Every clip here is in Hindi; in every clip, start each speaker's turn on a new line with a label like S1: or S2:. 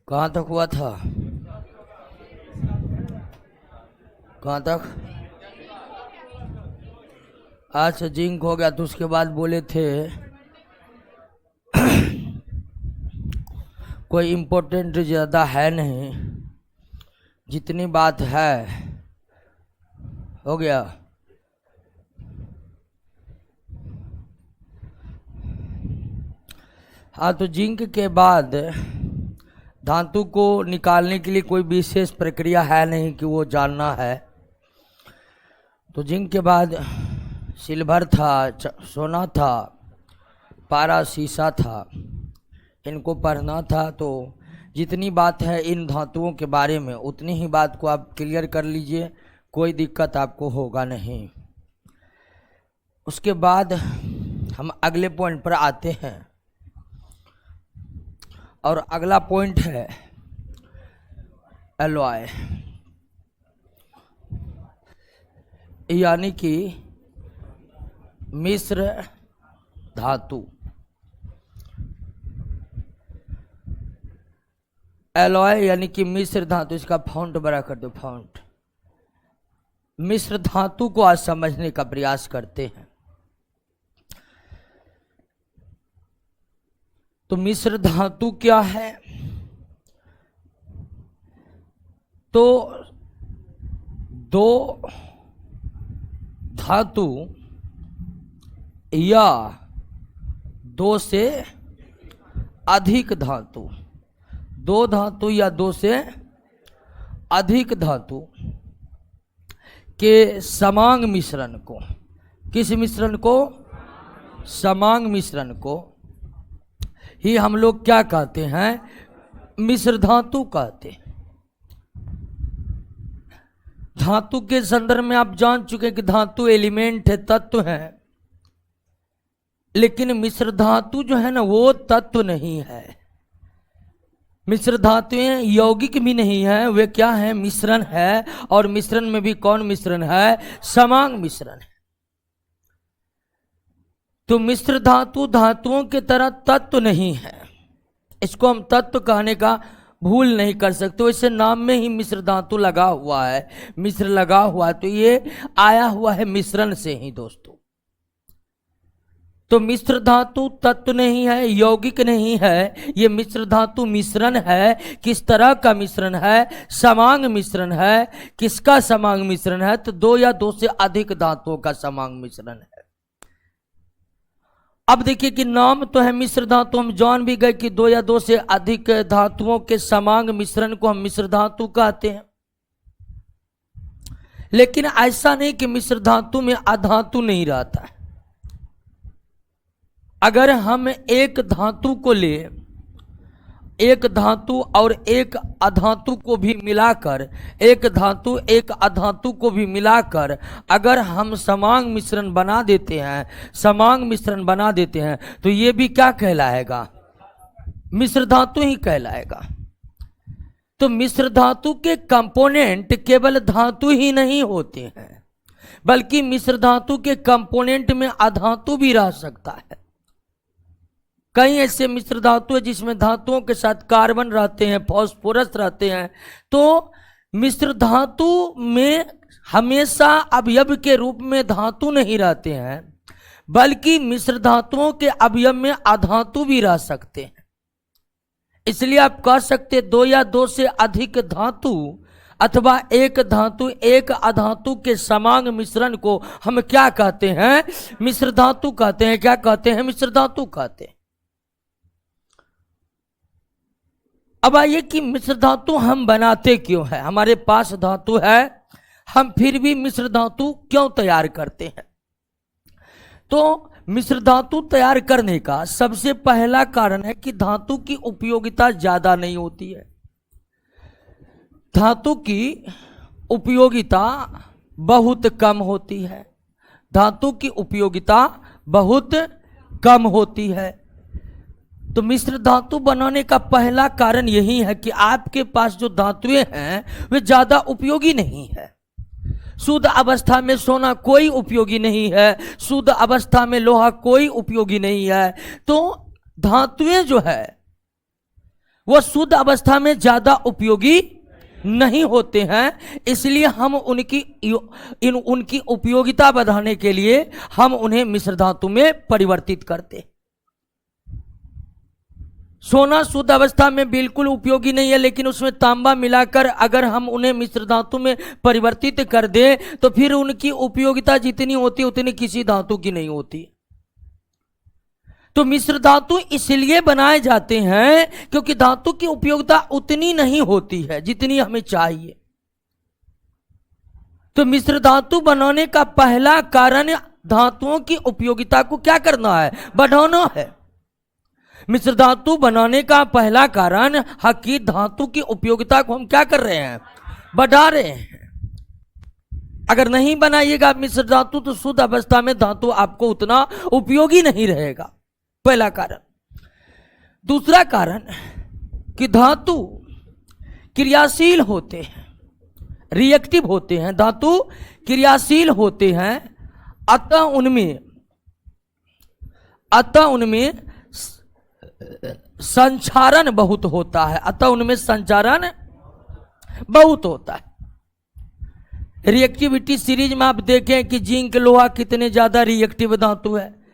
S1: कहाँ तक हुआ था? कहाँ तक? अच्छा, जिंक हो गया। तो उसके बाद बोले थे कोई इम्पोर्टेंट ज़्यादा है नहीं, जितनी बात है हो गया। हाँ, तो जिंक के बाद धातु को निकालने के लिए कोई विशेष प्रक्रिया है नहीं कि वो जानना है। तो जिंक के बाद सिल्वर था, सोना था, पारा, शीशा था, इनको पढ़ना था। तो जितनी बात है इन धातुओं के बारे में उतनी ही बात को आप क्लियर कर लीजिए, कोई दिक्कत आपको होगा नहीं। उसके बाद हम अगले पॉइंट पर आते हैं और अगला पॉइंट है एलॉय, यानी कि मिश्र धातु। एलॉय यानी कि मिश्र धातु। इसका फॉन्ट बड़ा कर दो, फॉन्ट। मिश्र धातु को आज समझने का प्रयास करते हैं। तो मिश्र धातु क्या है? तो दो धातु या दो से अधिक धातु, दो धातु या दो से अधिक धातु के समांग मिश्रण को, किस मिश्रण को? समांग मिश्रण को ही हम लोग क्या कहते हैं? मिश्र धातु कहते हैं। धातु के संदर्भ में आप जान चुके हैं कि धातु एलिमेंट है, तत्व है। लेकिन मिश्र धातु जो है ना, वो तत्व नहीं है। मिश्र धातुएं यौगिक भी नहीं है, वे क्या है? मिश्रण है। और मिश्रण में भी कौन मिश्रण है? समांग मिश्रण है। तो मिश्र धातु धातुओं के तरह तत्व नहीं है, इसको हम तत्व कहने का भूल नहीं कर सकते। वैसे नाम में ही मिश्र धातु लगा हुआ है, मिश्र लगा हुआ है, तो ये आया हुआ है मिश्रण से ही दोस्तों। तो मिश्र धातु तत्व नहीं है, यौगिक नहीं है, ये मिश्र धातु मिश्रण है। किस तरह का मिश्रण है? समांग मिश्रण है। किसका समांग मिश्रण है? तो दो या दो से अधिक धातुओं का समांग मिश्रण है। अब देखिए कि नाम तो है मिश्र धातु, हम जान भी गए कि दो या दो से अधिक धातुओं के समांग मिश्रण को हम मिश्र धातु कहते हैं। लेकिन ऐसा नहीं कि मिश्र धातु में अधातु नहीं रहता है। अगर हम एक धातु को ले, एक धातु और एक अधातु को भी मिलाकर, एक धातु एक अधातु को भी मिलाकर अगर हम समांग मिश्रण बना देते हैं, समांग मिश्रण बना देते हैं, तो ये भी क्या कहलाएगा? मिश्र धातु ही कहलाएगा। तो मिश्र धातु के कंपोनेंट केवल धातु ही नहीं होते हैं, बल्कि मिश्र धातु के कंपोनेंट में अधातु भी रह सकता है। कई ऐसे मिश्र धातु है जिसमें धातुओं के साथ कार्बन रहते हैं, फास्फोरस रहते हैं। तो मिश्र धातु में हमेशा अवयव के रूप में धातु नहीं रहते हैं, बल्कि मिश्र धातुओं के अवयव में अधातु भी रह सकते हैं। इसलिए आप कह सकते दो या दो से अधिक धातु अथवा एक धातु एक अधातु के समांग मिश्रण को हम क्या कहते हैं? मिश्र धातु कहते हैं। क्या कहते हैं? मिश्र धातु कहते हैं। अब आइए कि मिश्र धातु हम बनाते क्यों हैं? हमारे पास धातु है, हम फिर भी मिश्र धातु क्यों तैयार करते हैं? तो मिश्र धातु तैयार करने का सबसे पहला कारण है कि धातु की उपयोगिता ज्यादा नहीं होती है। धातु की उपयोगिता बहुत कम होती है। धातु की उपयोगिता बहुत कम होती है। तो मिश्र धातु बनाने का पहला कारण यही है कि आपके पास जो धातुएं हैं वे ज्यादा उपयोगी नहीं है। शुद्ध अवस्था में सोना कोई उपयोगी नहीं है, शुद्ध अवस्था में लोहा कोई उपयोगी नहीं है। तो धातुएं जो है वो शुद्ध अवस्था में ज्यादा उपयोगी नहीं होते हैं, इसलिए हम उनकी उपयोगिता बढ़ाने के लिए हम उन्हें मिश्र धातु में परिवर्तित करते। सोना शुद्ध अवस्था में बिल्कुल उपयोगी नहीं है, लेकिन उसमें तांबा मिलाकर अगर हम उन्हें मिश्र धातु में परिवर्तित कर दें तो फिर उनकी उपयोगिता जितनी होती है उतनी किसी धातु की नहीं होती। तो मिश्र धातु इसलिए बनाए जाते हैं क्योंकि धातु की उपयोगिता उतनी नहीं होती है जितनी हमें चाहिए। तो मिश्र धातु बनाने का पहला कारण धातुओं की उपयोगिता को क्या करना है, बढ़ाना है। मिश्र धातु बनाने का पहला कारण है कि धातु की उपयोगिता को हम क्या कर रहे हैं, बढ़ा रहे हैं। अगर नहीं बनाइएगा मिश्र धातु तो शुद्ध अवस्था में धातु आपको उतना उपयोगी नहीं रहेगा, पहला कारण। दूसरा कारण कि धातु क्रियाशील होते हैं, रिएक्टिव होते हैं, धातु क्रियाशील होते हैं, अतः उनमें संचारण बहुत होता है, अतः उनमें संचारण बहुत होता है। रिएक्टिविटी सीरीज में आप देखें कि जिंक लोहा कितने ज्यादा रिएक्टिव धातु है।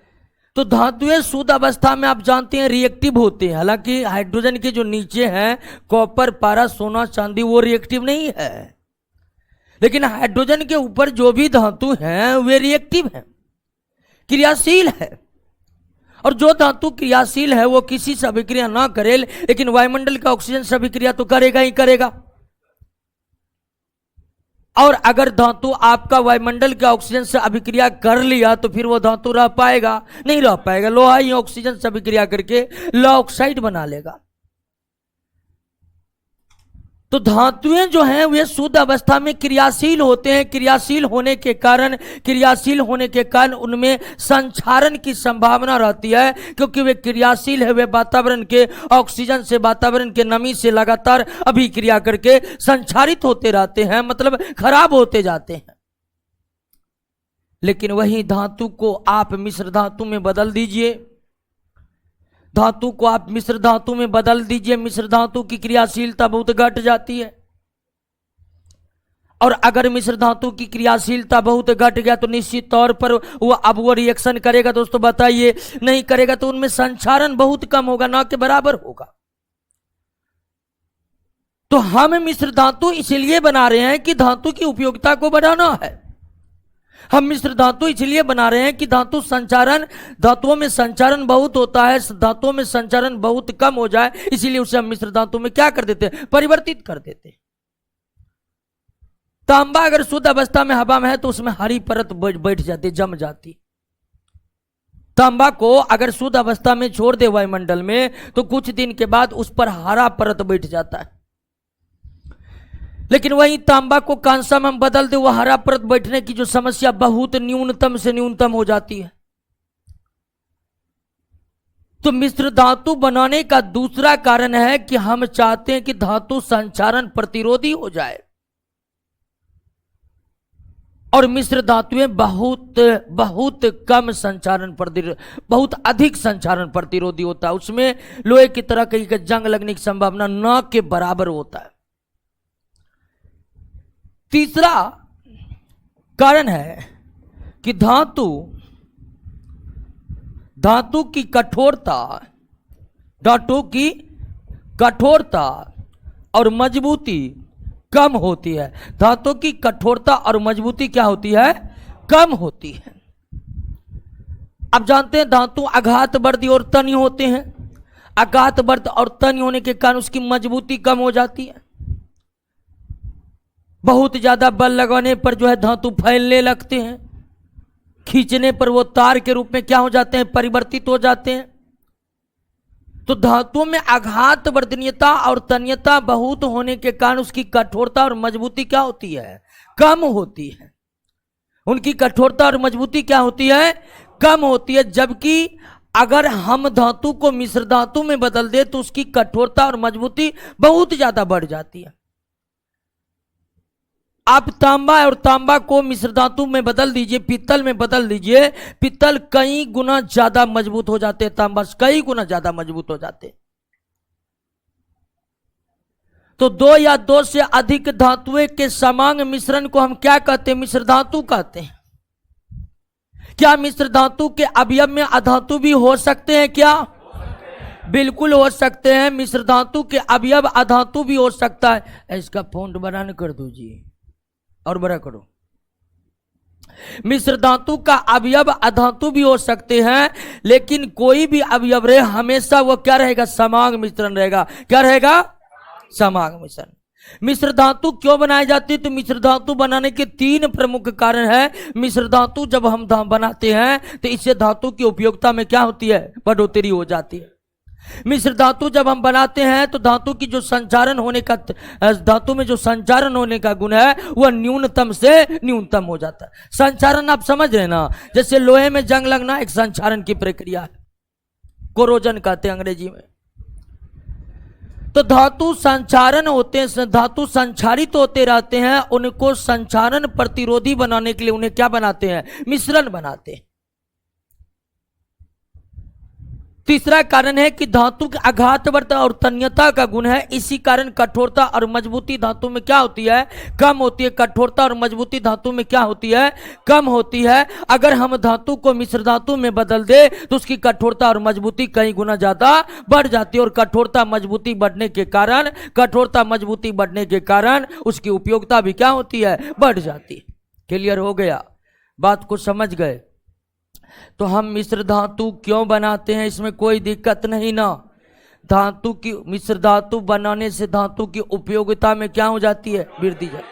S1: तो धातुएं शुद्ध अवस्था में आप जानते हैं रिएक्टिव होते हैं, हालांकि हाइड्रोजन के जो नीचे हैं कॉपर, पारा, सोना, चांदी वो रिएक्टिव नहीं है, लेकिन हाइड्रोजन के ऊपर जो भी धातु हैं वे रिएक्टिव हैं, क्रियाशील है। और जो धातु क्रियाशील है वो किसी से अभिक्रिया ना करे लेकिन वायुमंडल का ऑक्सीजन से अभिक्रिया तो करेगा ही करेगा। और अगर धातु आपका वायुमंडल के ऑक्सीजन से अभिक्रिया कर लिया तो फिर वो धातु रह पाएगा, नहीं रह पाएगा। लोहा ही ऑक्सीजन से अभिक्रिया करके लोहा ऑक्साइड बना लेगा। तो धातुएं जो हैं वे शुद्ध अवस्था में क्रियाशील होते हैं। क्रियाशील होने के कारण उनमें संचारण की संभावना रहती है, क्योंकि वे क्रियाशील है, वे वातावरण के ऑक्सीजन से, वातावरण के नमी से लगातार अभिक्रिया करके संचारित होते रहते हैं, मतलब खराब होते जाते हैं। लेकिन वही धातु को आप मिश्र धातु में बदल दीजिए, धातु को आप मिश्र धातु में बदल दीजिए, मिश्र धातु की क्रियाशीलता बहुत घट जाती है। और अगर मिश्र धातु की क्रियाशीलता बहुत घट गया तो निश्चित तौर पर वो रिएक्शन करेगा। दोस्तों बताइए, नहीं करेगा तो उनमें संचारण बहुत कम होगा, ना के बराबर होगा। तो हम मिश्र धातु इसलिए बना रहे हैं कि धातु की उपयोगिता को बढ़ाना है। हम मिश्र धातु इसलिए बना रहे हैं कि धातुओं में संचारण बहुत होता है, धातुओं में संचारण बहुत कम हो जाए, इसीलिए उसे हम मिश्र धातु में क्या कर देते हैं, परिवर्तित कर देते हैं। तांबा अगर शुद्ध अवस्था में हवा में है तो उसमें हरी परत बैठ जाती, जम जाती। तांबा को अगर शुद्ध अवस्था में छोड़ दे वायुमंडल में तो कुछ दिन के बाद उस पर हरा परत बैठ जाता है। लेकिन वही तांबा को कांसा में बदल दे, वह हरा परत बैठने की जो समस्या बहुत न्यूनतम से न्यूनतम हो जाती है। तो मिश्र धातु बनाने का दूसरा कारण है कि हम चाहते हैं कि धातु संचारण प्रतिरोधी हो जाए। और मिश्र धातुएं बहुत कम संचारण बहुत अधिक संचारण प्रतिरोधी होता है, उसमें लोहे की तरह कहीं का जंग लगने की संभावना न के बराबर होता है। तीसरा कारण है कि धातु की कठोरता और मजबूती कम होती है। धातु की कठोरता और मजबूती क्या होती है, कम होती है। आप जानते हैं धातु आघातवर्ती और तन्य होते हैं। आघातवर्त और तन्य होने के कारण उसकी मजबूती कम हो जाती है। बहुत ज्यादा बल लगाने पर जो है धातु फैलने लगते हैं, खींचने पर वो तार के रूप में क्या हो जाते हैं, परिवर्तित हो जाते हैं। तो धातुओं में आघात वर्तनीयता और तन्यता बहुत होने के कारण उसकी कठोरता और मजबूती क्या होती है, कम होती है। उनकी कठोरता और मजबूती क्या होती है, कम होती है। जबकि अगर हम धातु को मिश्र धातु में बदल दे तो उसकी कठोरता और मजबूती बहुत ज्यादा बढ़ जाती है। आप तांबा को मिश्र धातु में बदल दीजिए, पीतल में बदल दीजिए, पीतल कई गुना ज्यादा मजबूत हो जाते हैं, तांबा कई गुना ज्यादा मजबूत हो जाते हैं। तो दो या दो से अधिक धातुएं के समांग मिश्रण को हम क्या कहते हैं? मिश्र धातु कहते हैं। क्या मिश्र धातु के अवयव में अधातु भी हो सकते हैं? क्या बिल्कुल हो सकते हैं। मिश्र धातु के अवयव अधातु भी हो सकता है। इसका फॉन्ट बड़ा न कर दो जी, और बड़ा करो। मिश्र धातु का अवयव अधातु भी हो सकते हैं, लेकिन कोई भी अवयव रहे हमेशा वो क्या रहेगा? समांग मिश्रण रहेगा। क्या रहेगा? समांग मिश्रण। मिश्र धातु क्यों बनाई जाती है? तो मिश्र धातु बनाने के तीन प्रमुख कारण है। मिश्र धातु जब हम बनाते हैं तो इससे धातु की उपयोगिता में क्या होती है? बढ़ोतरी हो जाती है। मिश्र धातु जब हम बनाते हैं तो धातु की जो संचारण होने का, धातु में जो संचारण होने का गुण है वह न्यूनतम से न्यूनतम हो जाता है। संचारण आप समझ रहे ना, जैसे लोहे में जंग लगना एक संचारण की प्रक्रिया है, कोरोजन कहते हैं अंग्रेजी में। तो धातु संचारण होते हैं, धातु संचारित होते रहते हैं, उनको संचारण प्रतिरोधी बनाने के लिए उन्हें क्या बनाते हैं? मिश्रण बनाते हैं। तीसरा कारण है कि धातु के आघातवर्त और तन्यता का गुण है, इसी कारण कठोरता और मजबूती धातु में क्या होती है? कम होती है। कठोरता और मजबूती धातु में क्या होती है? कम होती है। अगर हम धातु को मिश्र धातु में बदल दे तो उसकी कठोरता और मजबूती कई गुना ज्यादा बढ़ जाती है, और कठोरता मजबूती बढ़ने के कारण उसकी उपयोगिता भी क्या होती है? बढ़ जाती है। क्लियर हो गया? बात को समझ गए? तो हम मिश्र धातु क्यों बनाते हैं, इसमें कोई दिक्कत नहीं ना। धातु की मिश्र धातु बनाने से धातु की उपयोगिता में क्या हो जाती है? वृद्धि जाती।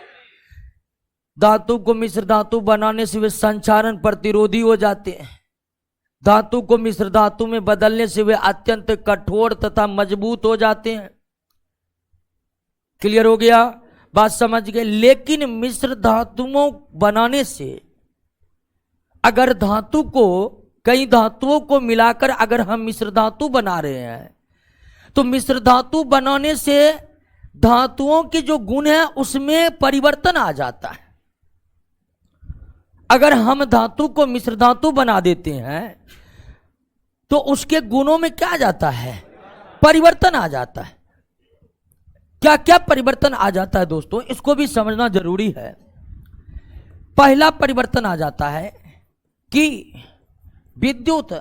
S1: धातु को मिश्र धातु बनाने से वे संचारण प्रतिरोधी हो जाते हैं। धातु को मिश्र धातु में बदलने से वे अत्यंत कठोर तथा मजबूत हो जाते हैं। क्लियर हो गया? बात समझ गए? लेकिन मिश्र धातुओं बनाने से अगर धातु को, कई धातुओं को मिलाकर अगर हम मिश्र धातु बना रहे हैं तो मिश्र धातु बनाने से धातुओं के जो गुण है उसमें परिवर्तन आ जाता है। अगर हम धातु को मिश्र धातु बना देते हैं तो उसके गुणों में क्या आ जाता है? परिवर्तन आ जाता है। क्या क्या परिवर्तन आ जाता है दोस्तों, इसको भी समझना जरूरी है। पहला परिवर्तन आ जाता है कि विद्युत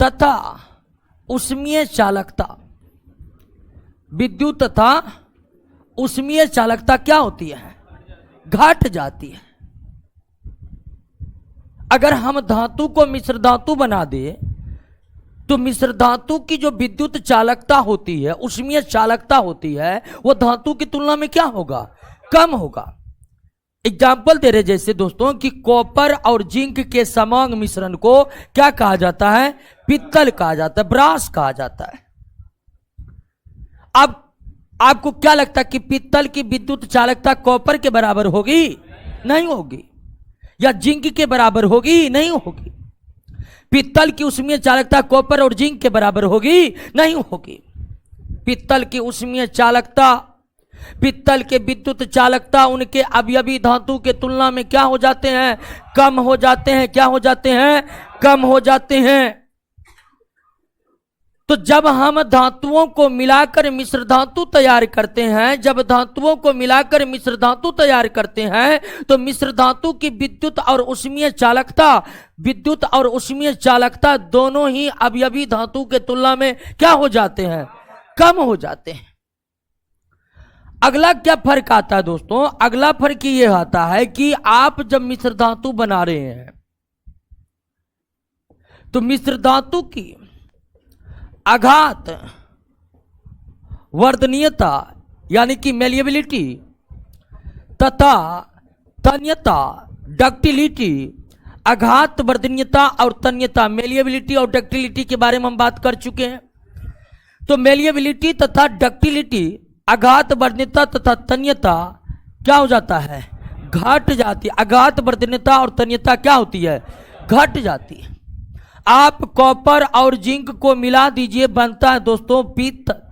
S1: तथा उष्मीय चालकता, विद्युत तथा उष्मीय चालकता क्या होती है? घट जाती है। अगर हम धातु को मिश्र धातु बना दे तो मिश्र धातु की जो विद्युत चालकता होती है, उष्मीय चालकता होती है, वो धातु की तुलना में क्या होगा? कम होगा। एग्जाम्पल दे रहे जैसे दोस्तों कि कॉपर और जिंक के समांग मिश्रण को क्या कहा जाता है? पित्तल कहा जाता है, ब्रास कहा जाता है। अब आपको क्या लगता है कि पित्तल की विद्युत चालकता कॉपर के बराबर होगी? नहीं होगी। या जिंक के बराबर होगी? नहीं होगी। पित्तल की उष्मीय चालकता कॉपर और जिंक के बराबर होगी? नहीं होगी। पित्तल की उष्मीय चालकता, पित्तल के विद्युत चालकता उनके अवयवी धातु के तुलना में क्या हो जाते हैं? कम हो जाते हैं। क्या हो जाते हैं? कम हो जाते हैं। तो जब हम धातुओं को मिलाकर मिश्र धातु तैयार करते हैं, जब धातुओं को मिलाकर मिश्र धातु तैयार करते हैं तो मिश्र धातु की विद्युत और उष्मीय चालकता, विद्युत और उष्मीय चालकता दोनों ही अवयवी धातु के तुलना में क्या हो जाते हैं? कम हो जाते हैं। अगला क्या फर्क आता है दोस्तों? अगला फर्क ये आता है कि आप जब मिश्र धातु बना रहे हैं तो मिश्र धातु की आघात वर्धनीयता यानी कि मेलिएबिलिटी तथा तन्यता डक्टिलिटी, आघात वर्धनीयता और तन्यता, मेलिएबिलिटी और डक्टिलिटी के बारे में हम बात कर चुके हैं। तो मेलिएबिलिटी तथा डक्टिलिटी, आघात वर्धनीयता तथा तन्यता क्या हो जाता है? घट जाती है। आघात वर्धनीयता और तन्यता क्या होती है? घट जाती है। आप कॉपर और जिंक को मिला दीजिए, बनता है दोस्तों पित्तल।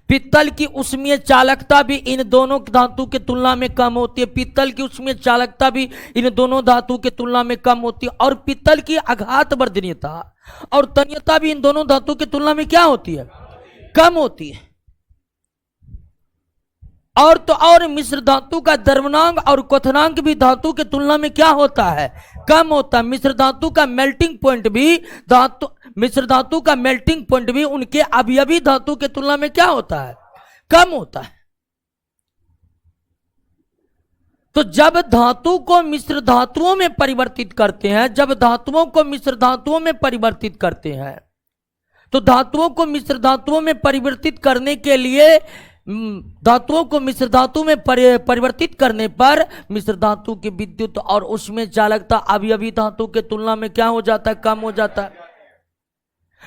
S1: पित्तल की उष्मीय चालकता भी इन दोनों धातु के तुलना में कम होती है। पित्तल की उष्मीय चालकता भी इन दोनों धातु के तुलना में कम होती है। और पित्तल की आघात वर्धनीयता और तन्यता भी इन दोनों धातु की तुलना में क्या होती है? कम होती है। और तो और मिश्र धातु का द्रवणांक और क्वथनांक भी धातु के तुलना में क्या होता है, कम होता है। मिश्र धातु का मेल्टिंग पॉइंट भी उनके अवयवी धातु के तुलना में क्या होता है, कम होता है। तो जब धातु को मिश्र धातुओं में परिवर्तित करते हैं, जब धातुओं को मिश्र धातुओं में परिवर्तित करते हैं, तो धातुओं को मिश्र धातुओं में परिवर्तित करने के लिए, धातुओं को मिश्र धातु में परिवर्तित करने पर मिश्र धातु की विद्युत और उसमें चालकता अवयवी धातु के तुलना में क्या हो जाता है, कम हो जाता है।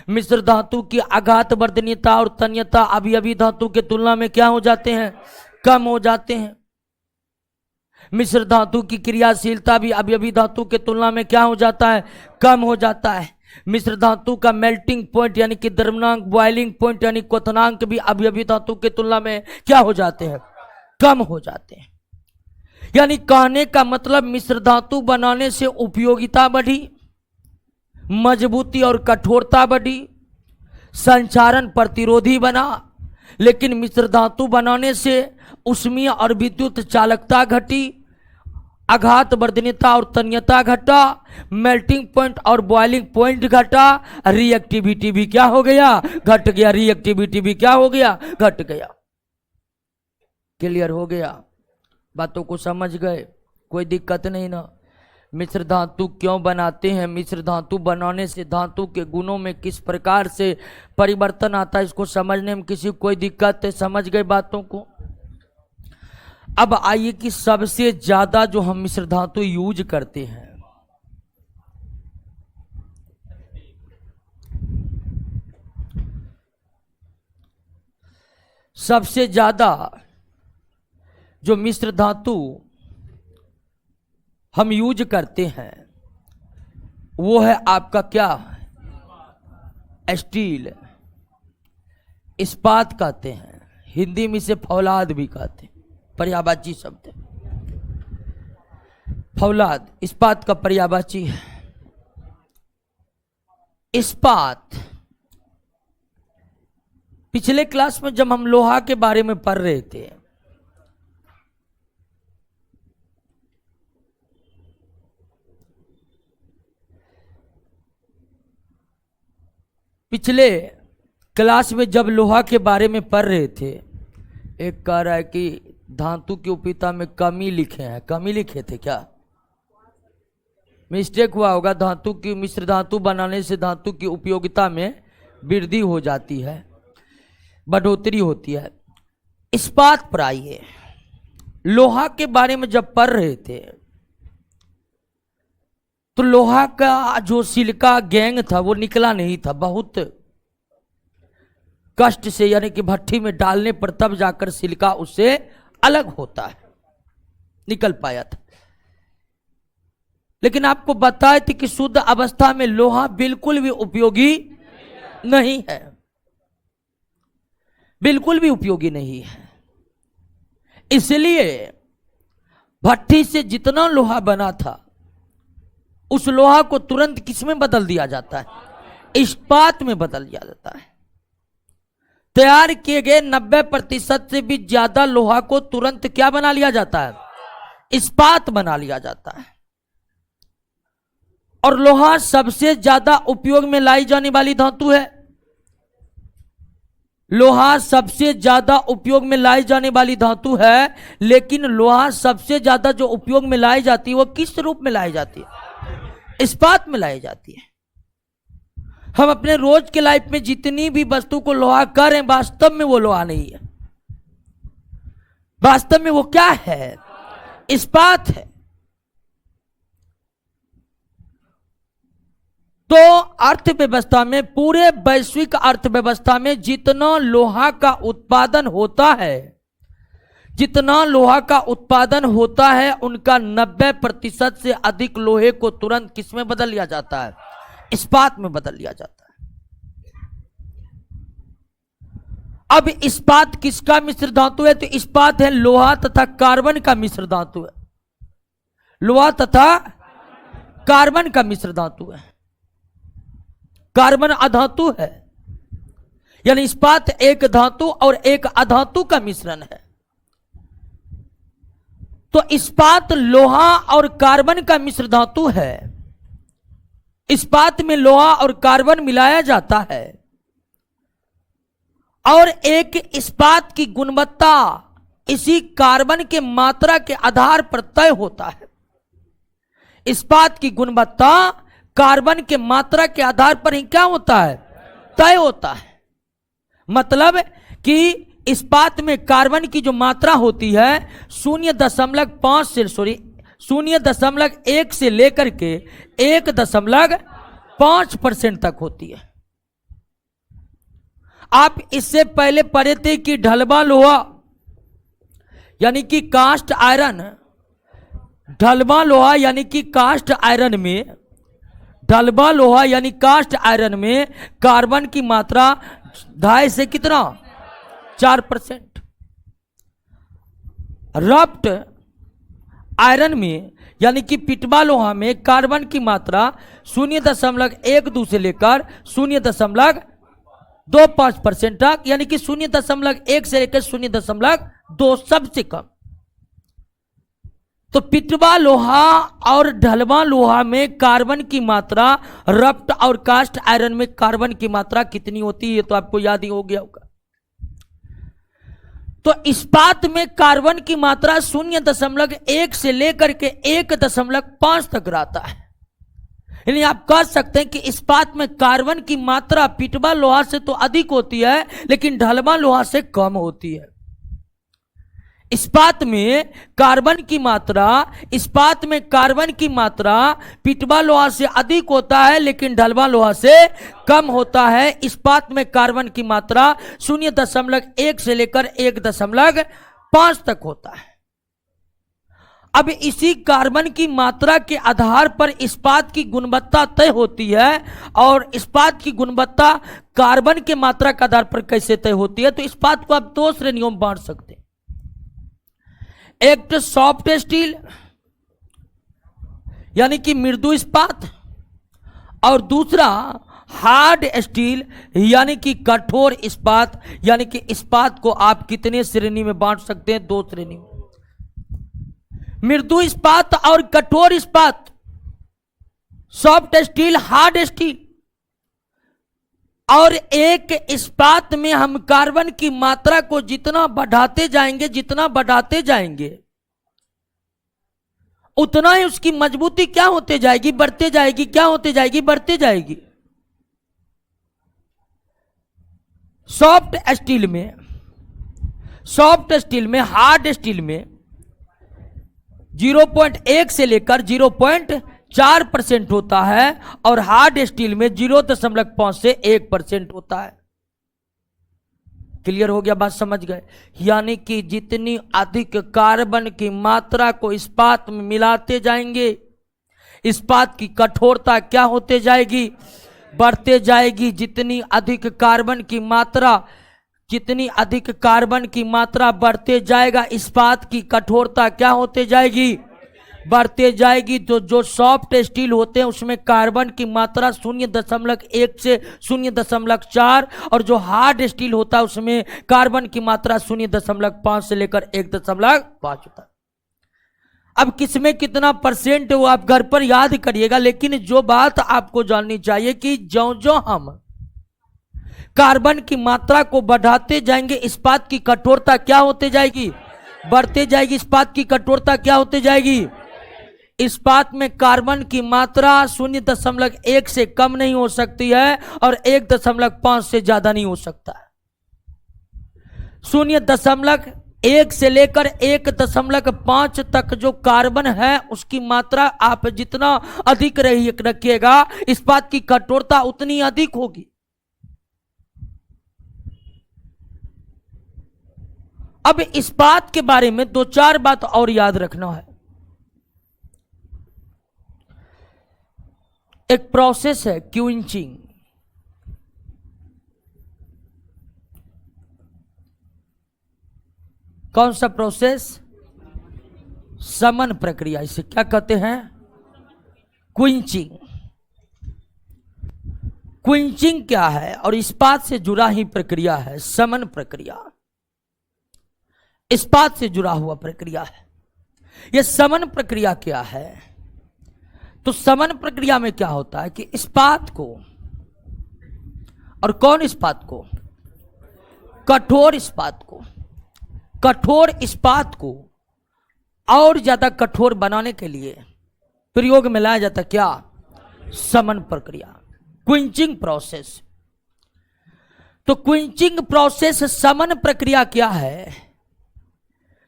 S1: मिश्र धातु की आघात वर्धनीयता और तन्यता अवयवी धातु के तुलना में क्या हो जाते हैं, कम हो जाते हैं। मिश्र धातु की क्रियाशीलता भी अवयवी धातु के तुलना में क्या हो जाता है, कम हो जाता है। मिश्र धातु का मेल्टिंग पॉइंट यानी कि द्रवणांक, बॉइलिंग पॉइंट यानी क्वथनांक भी अवयवी धातु के तुलना में क्या हो जाते हैं, कम हो जाते हैं। यानी कहने का मतलब मिश्र धातु बनाने से उपयोगिता बढ़ी, मजबूती और कठोरता बढ़ी, संचारण प्रतिरोधी बना, लेकिन मिश्र धातु बनाने से उष्मीय और विद्युत चालकता घटी, आघात वर्धनीयता और तन्यता घटा, मेल्टिंग पॉइंट और बॉइलिंग पॉइंट घटा, रिएक्टिविटी भी क्या हो गया, घट गया। रिएक्टिविटी भी क्या हो गया, घट गया। क्लियर हो गया, बातों को समझ गए, कोई दिक्कत नहीं ना। मिश्र धातु क्यों बनाते हैं, मिश्र धातु बनाने से धातु के गुणों में किस प्रकार से परिवर्तन आता है, इसको समझने में किसी कोई दिक्कत है, समझ गए बातों को। अब आइए कि सबसे ज्यादा जो हम मिश्र धातु यूज करते हैं, सबसे ज्यादा जो मिश्र धातु हम यूज करते हैं वो है आपका क्या, स्टील, इस्पात कहते हैं, हिंदी में इसे फौलाद भी कहते हैं, पर्यायवाची शब्द है फौलाद, इस्पात का पर्यायवाची है। इस्पात, पिछले क्लास में जब हम लोहा के बारे में पढ़ रहे थे, पिछले क्लास में जब लोहा के बारे में पढ़ रहे थे, एक कह रहा है कि धातु की उपयोगिता में कमी लिखे हैं, कमी लिखे थे क्या, मिस्टेक हुआ होगा। धातु की मिश्र धातु बनाने से धातु की उपयोगिता में वृद्धि हो जाती है, बढ़ोतरी होती है। इस्पात पर आइए, लोहा के बारे में जब पढ़ रहे थे तो लोहा का जो सिलिका गैंग था वो निकला नहीं था, बहुत कष्ट से, यानी कि भट्ठी में डालने पर तब जाकर सिलिका उससे अलग होता है, निकल पाया था। लेकिन आपको बताए थे कि शुद्ध अवस्था में लोहा बिल्कुल भी उपयोगी नहीं है, बिल्कुल भी उपयोगी नहीं है। इसलिए भट्ठी से जितना लोहा बना था उस लोहा को तुरंत किसमें बदल दिया जाता है, इस्पात में बदल दिया जाता है। तैयार किए गए 90% से भी ज्यादा लोहा को तुरंत क्या बना लिया जाता है, इस्पात बना लिया जाता है। और लोहा सबसे ज्यादा उपयोग में लाई जाने वाली धातु है, लोहा सबसे ज्यादा उपयोग में लाई जाने वाली धातु है। लेकिन लोहा सबसे ज्यादा जो उपयोग में लाई जाती है वो किस रूप में लाई जाती है, इस्पात में लाई जाती है। हम अपने रोज के लाइफ में जितनी भी वस्तु को लोहा कर रहे हैं, वास्तव में वो लोहा नहीं है, वास्तव में वो क्या है, इस्पात है। तो अर्थव्यवस्था में, पूरे वैश्विक अर्थव्यवस्था में जितना लोहा का उत्पादन होता है, जितना लोहा का उत्पादन होता है, उनका 90% से अधिक लोहे को तुरंत किसमें बदल लिया जाता है, इस्पात में बदल लिया जाता है। अब इस्पात किसका मिश्र धातु है, तो इस्पात है लोहा तथा कार्बन का मिश्र धातु है, लोहा तथा कार्बन का मिश्र धातु है। कार्बन अधातु है, यानी इस्पात एक धातु और एक अधातु का मिश्रण है। तो इस्पात लोहा और कार्बन का मिश्र धातु है। इस्पात में लोहा और कार्बन मिलाया जाता है और एक इस्पात की गुणवत्ता इसी कार्बन के मात्रा के आधार पर तय होता है। इस्पात की गुणवत्ता कार्बन के मात्रा के आधार पर ही क्या होता है? तय होता है। मतलब कि इस्पात में कार्बन की जो मात्रा होती है 0.1 से लेकर के 1.5% तक होती है। आप इससे पहले पढ़े थे कि ढलवा लोहा यानी कि कास्ट आयरन, ढलवा लोहा यानी कि कास्ट आयरन में, ढलवा लोहा यानी कास्ट आयरन में कार्बन की मात्रा 2.5 से कितना 4%। रफ्ट आयरन में यानी कि पिटवा लोहा में कार्बन की मात्रा 0.12 से लेकर 0.25% तक, यानी कि 0.1 से लेकर 0.2 सबसे कम। तो पिटवा लोहा और ढलवा लोहा में कार्बन की मात्रा, रफ्ट और कास्ट आयरन में कार्बन की मात्रा कितनी होती है? तो आपको याद ही हो गया होगा। तो इस्पात में कार्बन की मात्रा 0.1 से लेकर के 1.5 तक रहता है। यानी आप कह सकते हैं कि इस्पात में कार्बन की मात्रा पिटवा लोहा से तो अधिक होती है लेकिन ढलवा लोहा से कम होती है। इस्पात में कार्बन की मात्रा पिटवा लोहा से अधिक होता है लेकिन ढलवा लोहा से कम होता है। इस्पात में कार्बन की मात्रा 0.1 से लेकर 1.5 तक होता है। अब इसी कार्बन की मात्रा के आधार पर इस्पात की गुणवत्ता तय होती है। और इस्पात की गुणवत्ता कार्बन के मात्रा के आधार पर कैसे तय होती है? तो इस्पात को आप 2 श्रेणियों में बांट सकते हैं। एक तो सॉफ्ट स्टील यानी कि मृदु इस्पात, और दूसरा हार्ड स्टील यानी कि कठोर इस्पात। यानी कि इस्पात को आप कितने श्रेणी में बांट सकते हैं? 2 श्रेणी में। मृदु इस्पात और कठोर इस्पात, सॉफ्ट स्टील, हार्ड स्टील। और एक इस्पात में हम कार्बन की मात्रा को जितना बढ़ाते जाएंगे उतना ही उसकी मजबूती क्या होते जाएगी? बढ़ते जाएगी। क्या होते जाएगी? बढ़ते जाएगी। सॉफ्ट स्टील में, हार्ड स्टील में 0.1 से लेकर 0.4% होता है और हार्ड स्टील में 0.5 से 1% होता है। क्लियर हो गया? बात समझ गए? यानी कि जितनी अधिक कार्बन की मात्रा को इस्पात में मिलाते जाएंगे, इस्पात की कठोरता क्या होते जाएगी? बढ़ते जाएगी। जितनी अधिक कार्बन की मात्रा बढ़ते जाएगा, इस्पात की कठोरता क्या होते जाएगी? बढ़ते जाएगी। तो जो सॉफ्ट स्टील होते हैं उसमें कार्बन की मात्रा 0.1 से 0.4, और जो हार्ड स्टील होता है उसमें कार्बन की मात्रा 0.5 से लेकर 1.5 होता है। अब किसमें कितना परसेंट वो आप घर पर याद करिएगा। लेकिन जो बात आपको जाननी चाहिए कि ज्यों-ज्यों हम कार्बन की मात्रा को बढ़ाते जाएंगे, इस्पात की कठोरता क्या होते जाएगी? बढ़ते जाएगी। इस्पात की कठोरता क्या होते जाएगी? इस्पात में कार्बन की मात्रा 0.1 से कम नहीं हो सकती है और 1.5 से ज्यादा नहीं हो सकता है। 0.1 से लेकर 1.5 तक जो कार्बन है उसकी मात्रा आप जितना अधिक रखिएगा, इस्पात की कठोरता उतनी अधिक होगी। अब इस्पात के बारे में 2-4 बात और याद रखना है। एक प्रोसेस है क्विंचिंग। कौन सा प्रोसेस? समन प्रक्रिया। इसे क्या कहते हैं? क्विंचिंग। क्विंचिंग क्या है? और इस्पात से जुड़ा ही प्रक्रिया है समन प्रक्रिया। इस्पात से जुड़ा हुआ प्रक्रिया है। यह समन प्रक्रिया क्या है? तो समन प्रक्रिया में क्या होता है कि इस्पात को, और कौन इस्पात को? कठोर इस्पात को, कठोर इस्पात को और ज्यादा कठोर बनाने के लिए प्रयोग में लाया जाता क्या? समन प्रक्रिया, क्विंचिंग प्रोसेस। तो क्विंचिंग प्रोसेस, समन प्रक्रिया क्या है?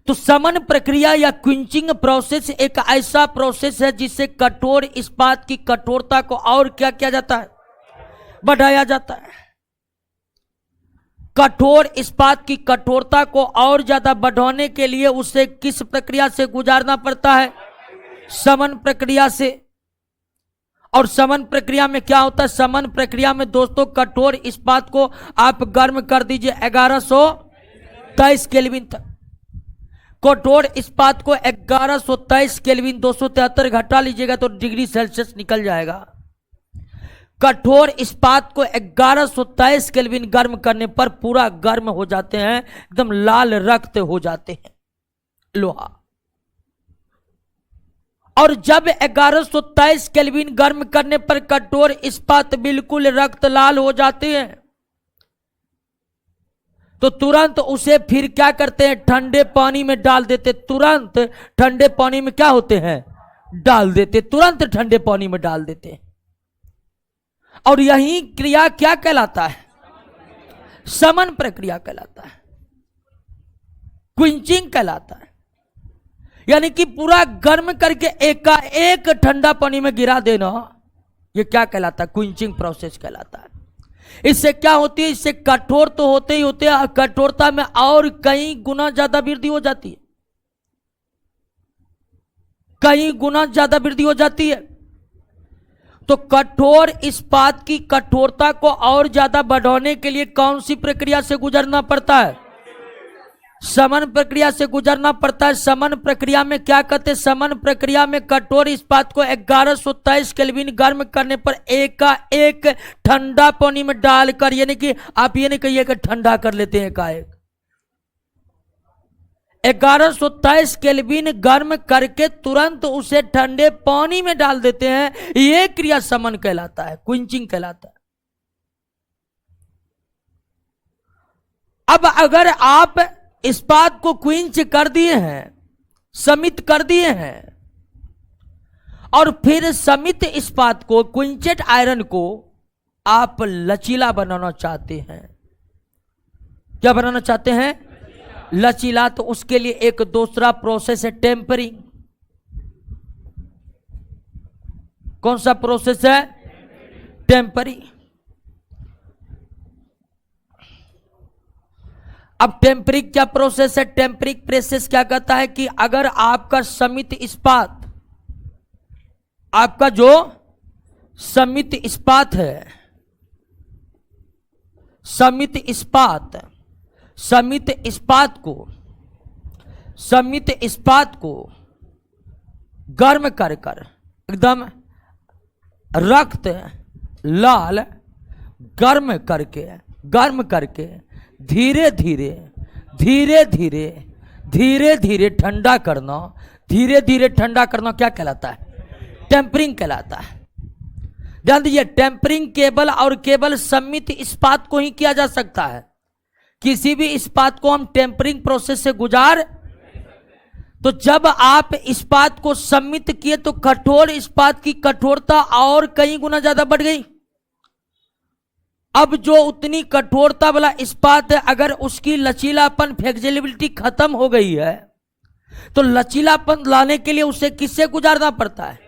S1: तो समन प्रक्रिया या क्विंचिंग प्रोसेस एक ऐसा प्रोसेस है जिससे कठोर इस्पात की कठोरता को और क्या किया जाता है? बढ़ाया जाता है। कठोर इस्पात की कठोरता को और ज्यादा बढ़ाने के लिए उसे किस प्रक्रिया से गुजारना पड़ता है? समन प्रक्रिया से। और समन प्रक्रिया में क्या होता है? समन प्रक्रिया में दोस्तों कठोर इस्पात को आप गर्म कर दीजिए 1123 केल्विन तक। कठोर इस्पात को 1123 केल्विन 273 घटा लीजिएगा तो डिग्री सेल्सियस निकल जाएगा। कठोर इस्पात को 1123 केल्विन गर्म करने पर पूरा गर्म हो जाते हैं, एकदम लाल रक्त हो जाते हैं लोहा। और जब 1123 केल्विन गर्म करने पर कठोर इस्पात बिल्कुल रक्त लाल हो जाते हैं तो तुरंत उसे फिर क्या करते हैं? ठंडे पानी में डाल देते। तुरंत ठंडे पानी में क्या होते हैं? डाल देते, तुरंत ठंडे पानी में डाल देते। और यही क्रिया क्या कहलाता है? समन प्रक्रिया कहलाता है, क्विंचिंग कहलाता है। यानी कि पूरा गर्म करके एकाएक ठंडा पानी में गिरा देना, यह क्या कहलाता है? क्विंचिंग प्रोसेस कहलाता है। इससे क्या होती है? इससे कठोर तो होते ही होते हैं, कठोरता में और कई गुना ज्यादा वृद्धि हो जाती है, कई गुना ज्यादा वृद्धि हो जाती है। तो कठोर इस्पात की कठोरता को और ज्यादा बढ़ाने के लिए कौन सी प्रक्रिया से गुजरना पड़ता है? समन प्रक्रिया से गुजरना पड़ता है। समन प्रक्रिया में क्या कहते हैं? समन प्रक्रिया में कठोर इस्पात को 1123 केल्विन गर्म करने पर एकाएक ठंडा पानी में डालकर, यानी कि आप ये नहीं कहिए कि ठंडा कर लेते हैं एकाएक, 1123 केल्विन गर्म करके तुरंत उसे ठंडे पानी में डाल देते हैं। यह क्रिया समन कहलाता है, क्विंचिंग कहलाता है। अब अगर आप इस्पात को क्विंच कर दिए हैं, समित कर दिए हैं, और फिर समित इस्पात को, क्विंचेड आयरन को आप लचीला बनाना चाहते हैं, क्या बनाना चाहते हैं? लचीला। तो उसके लिए एक दूसरा प्रोसेस है टेम्परिंग। कौन सा प्रोसेस है? टेम्परिंग। अब टेम्परिंग क्या प्रोसेस है? टेम्परिंग प्रोसेस क्या कहता है कि अगर आपका समित इस्पात, आपका जो समित इस्पात है, समित इस्पात को गर्म कर एकदम रक्त लाल गर्म करके धीरे धीरे ठंडा करना, क्या कहलाता है? टेम्परिंग कहलाता है। ध्यान दीजिए, टेम्परिंग केवल और केवल समित इस्पात को ही किया जा सकता है। किसी भी इस्पात को हम टेम्परिंग प्रोसेस से गुजार, तो जब आप इस्पात को सम्मित किए तो कठोर इस्पात की कठोरता और कई गुना ज्यादा बढ़ गई। अब जो उतनी कठोरता वाला इस्पात है, अगर उसकी लचीलापन, फ्लेक्सिबिलिटी खत्म हो गई है, तो लचीलापन लाने के लिए उसे किससे गुजारना पड़ता है?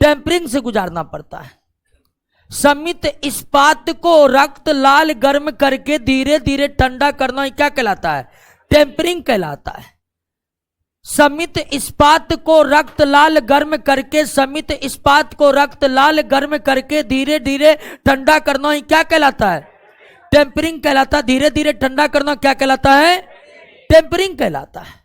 S1: टेम्परिंग से गुजारना पड़ता है। समित इस्पात को रक्त लाल गर्म करके धीरे धीरे ठंडा करना क्या कहलाता है? टेम्परिंग कहलाता है। समित इस्पात को रक्त लाल गर्म करके, समित इस्पात को रक्त लाल गर्म करके धीरे धीरे ठंडा करना ही क्या कहलाता है? टेम्परिंग कहलाता है। धीरे धीरे ठंडा करना क्या कहलाता है? टेम्परिंग कहलाता है।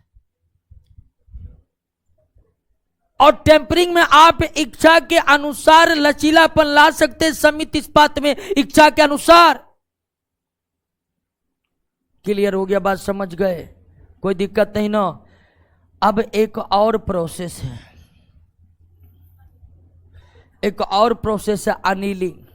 S1: और टेम्परिंग में आप इच्छा के अनुसार लचीलापन ला सकते हैं, समित इस्पात में इच्छा के अनुसार। क्लियर हो गया? बात समझ गए? कोई दिक्कत नहीं ना? अब एक और प्रोसेस है, एक और प्रोसेस है अनिलिंग।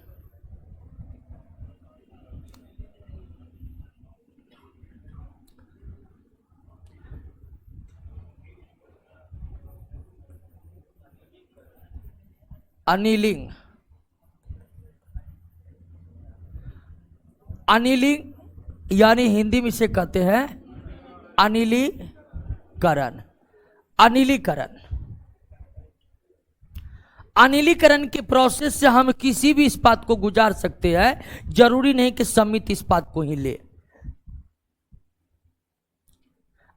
S1: अनिलिंग, अनिलिंग यानी हिंदी में इसे कहते हैं अनिलीकरण। अनिलीकरण, अनिलीकरण के प्रोसेस से हम किसी भी इस्पात को गुजार सकते हैं, जरूरी नहीं कि सम्मित इस्पात को ही ले।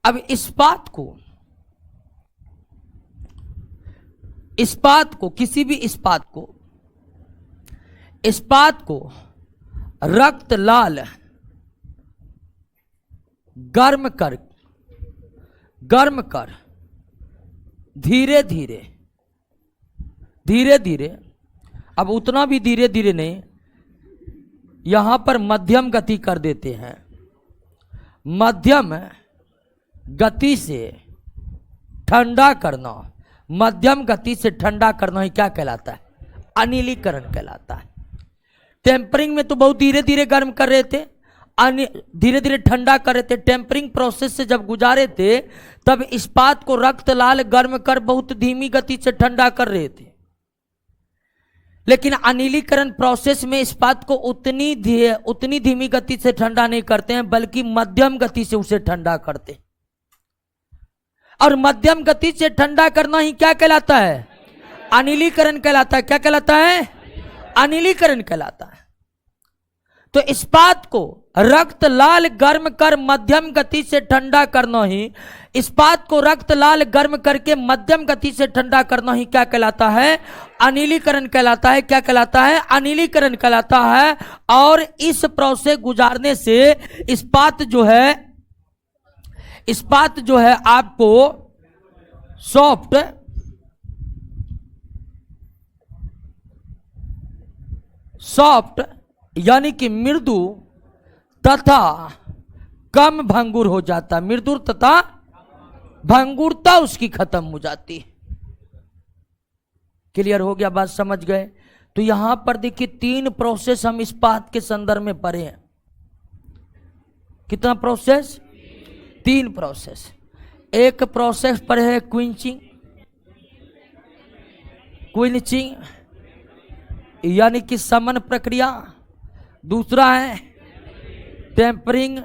S1: अब इस्पात को किसी भी इस्पात को रक्त लाल गर्म कर धीरे धीरे, अब उतना भी धीरे धीरे नहीं, यहां पर मध्यम गति कर देते हैं। मध्यम गति से ठंडा करना, मध्यम गति से ठंडा करना ही क्या कहलाता है? अनिलीकरण कहलाता है। टेम्परिंग में तो बहुत धीरे धीरे गर्म कर रहे थे, धीरे धीरे ठंडा कर रहे थे। टेम्परिंग प्रोसेस से जब गुजारे थे तब इस्पात को रक्त लाल गर्म कर बहुत धीमी गति से ठंडा कर रहे थे। लेकिन अनिलीकरण प्रोसेस में इस्पात को उतनी धीमी गति से ठंडा नहीं करते हैं, बल्कि मध्यम गति से उसे ठंडा करते हैं। और मध्यम गति से ठंडा करना ही क्या कहलाता है? अनिलीकरण कहलाता है। क्या कहलाता है? अनिलीकरण कहलाता है। तो इस्पात को रक्त लाल गर्म कर मध्यम गति से ठंडा करना ही, इस्पात को रक्त लाल गर्म करके मध्यम गति से ठंडा करना ही क्या कहलाता है? अनिलीकरण कहलाता है। क्या कहलाता है? अनिलीकरण कहलाता है। और इस प्रोसेस गुजारने से इस्पात जो है आपको सॉफ्ट यानी कि मृदु तथा कम भंगुर हो जाता है। मृदु तथा भंगुरता उसकी खत्म हो जाती है। क्लियर हो गया? बात समझ गए? तो यहां पर देखिए 3 प्रोसेस हम इस्पात के संदर्भ में पढ़े हैं। कितना प्रोसेस? 3 प्रोसेस। एक प्रोसेस पर है क्विंचिंग यानी कि समन प्रक्रिया। दूसरा है टेम्परिंग,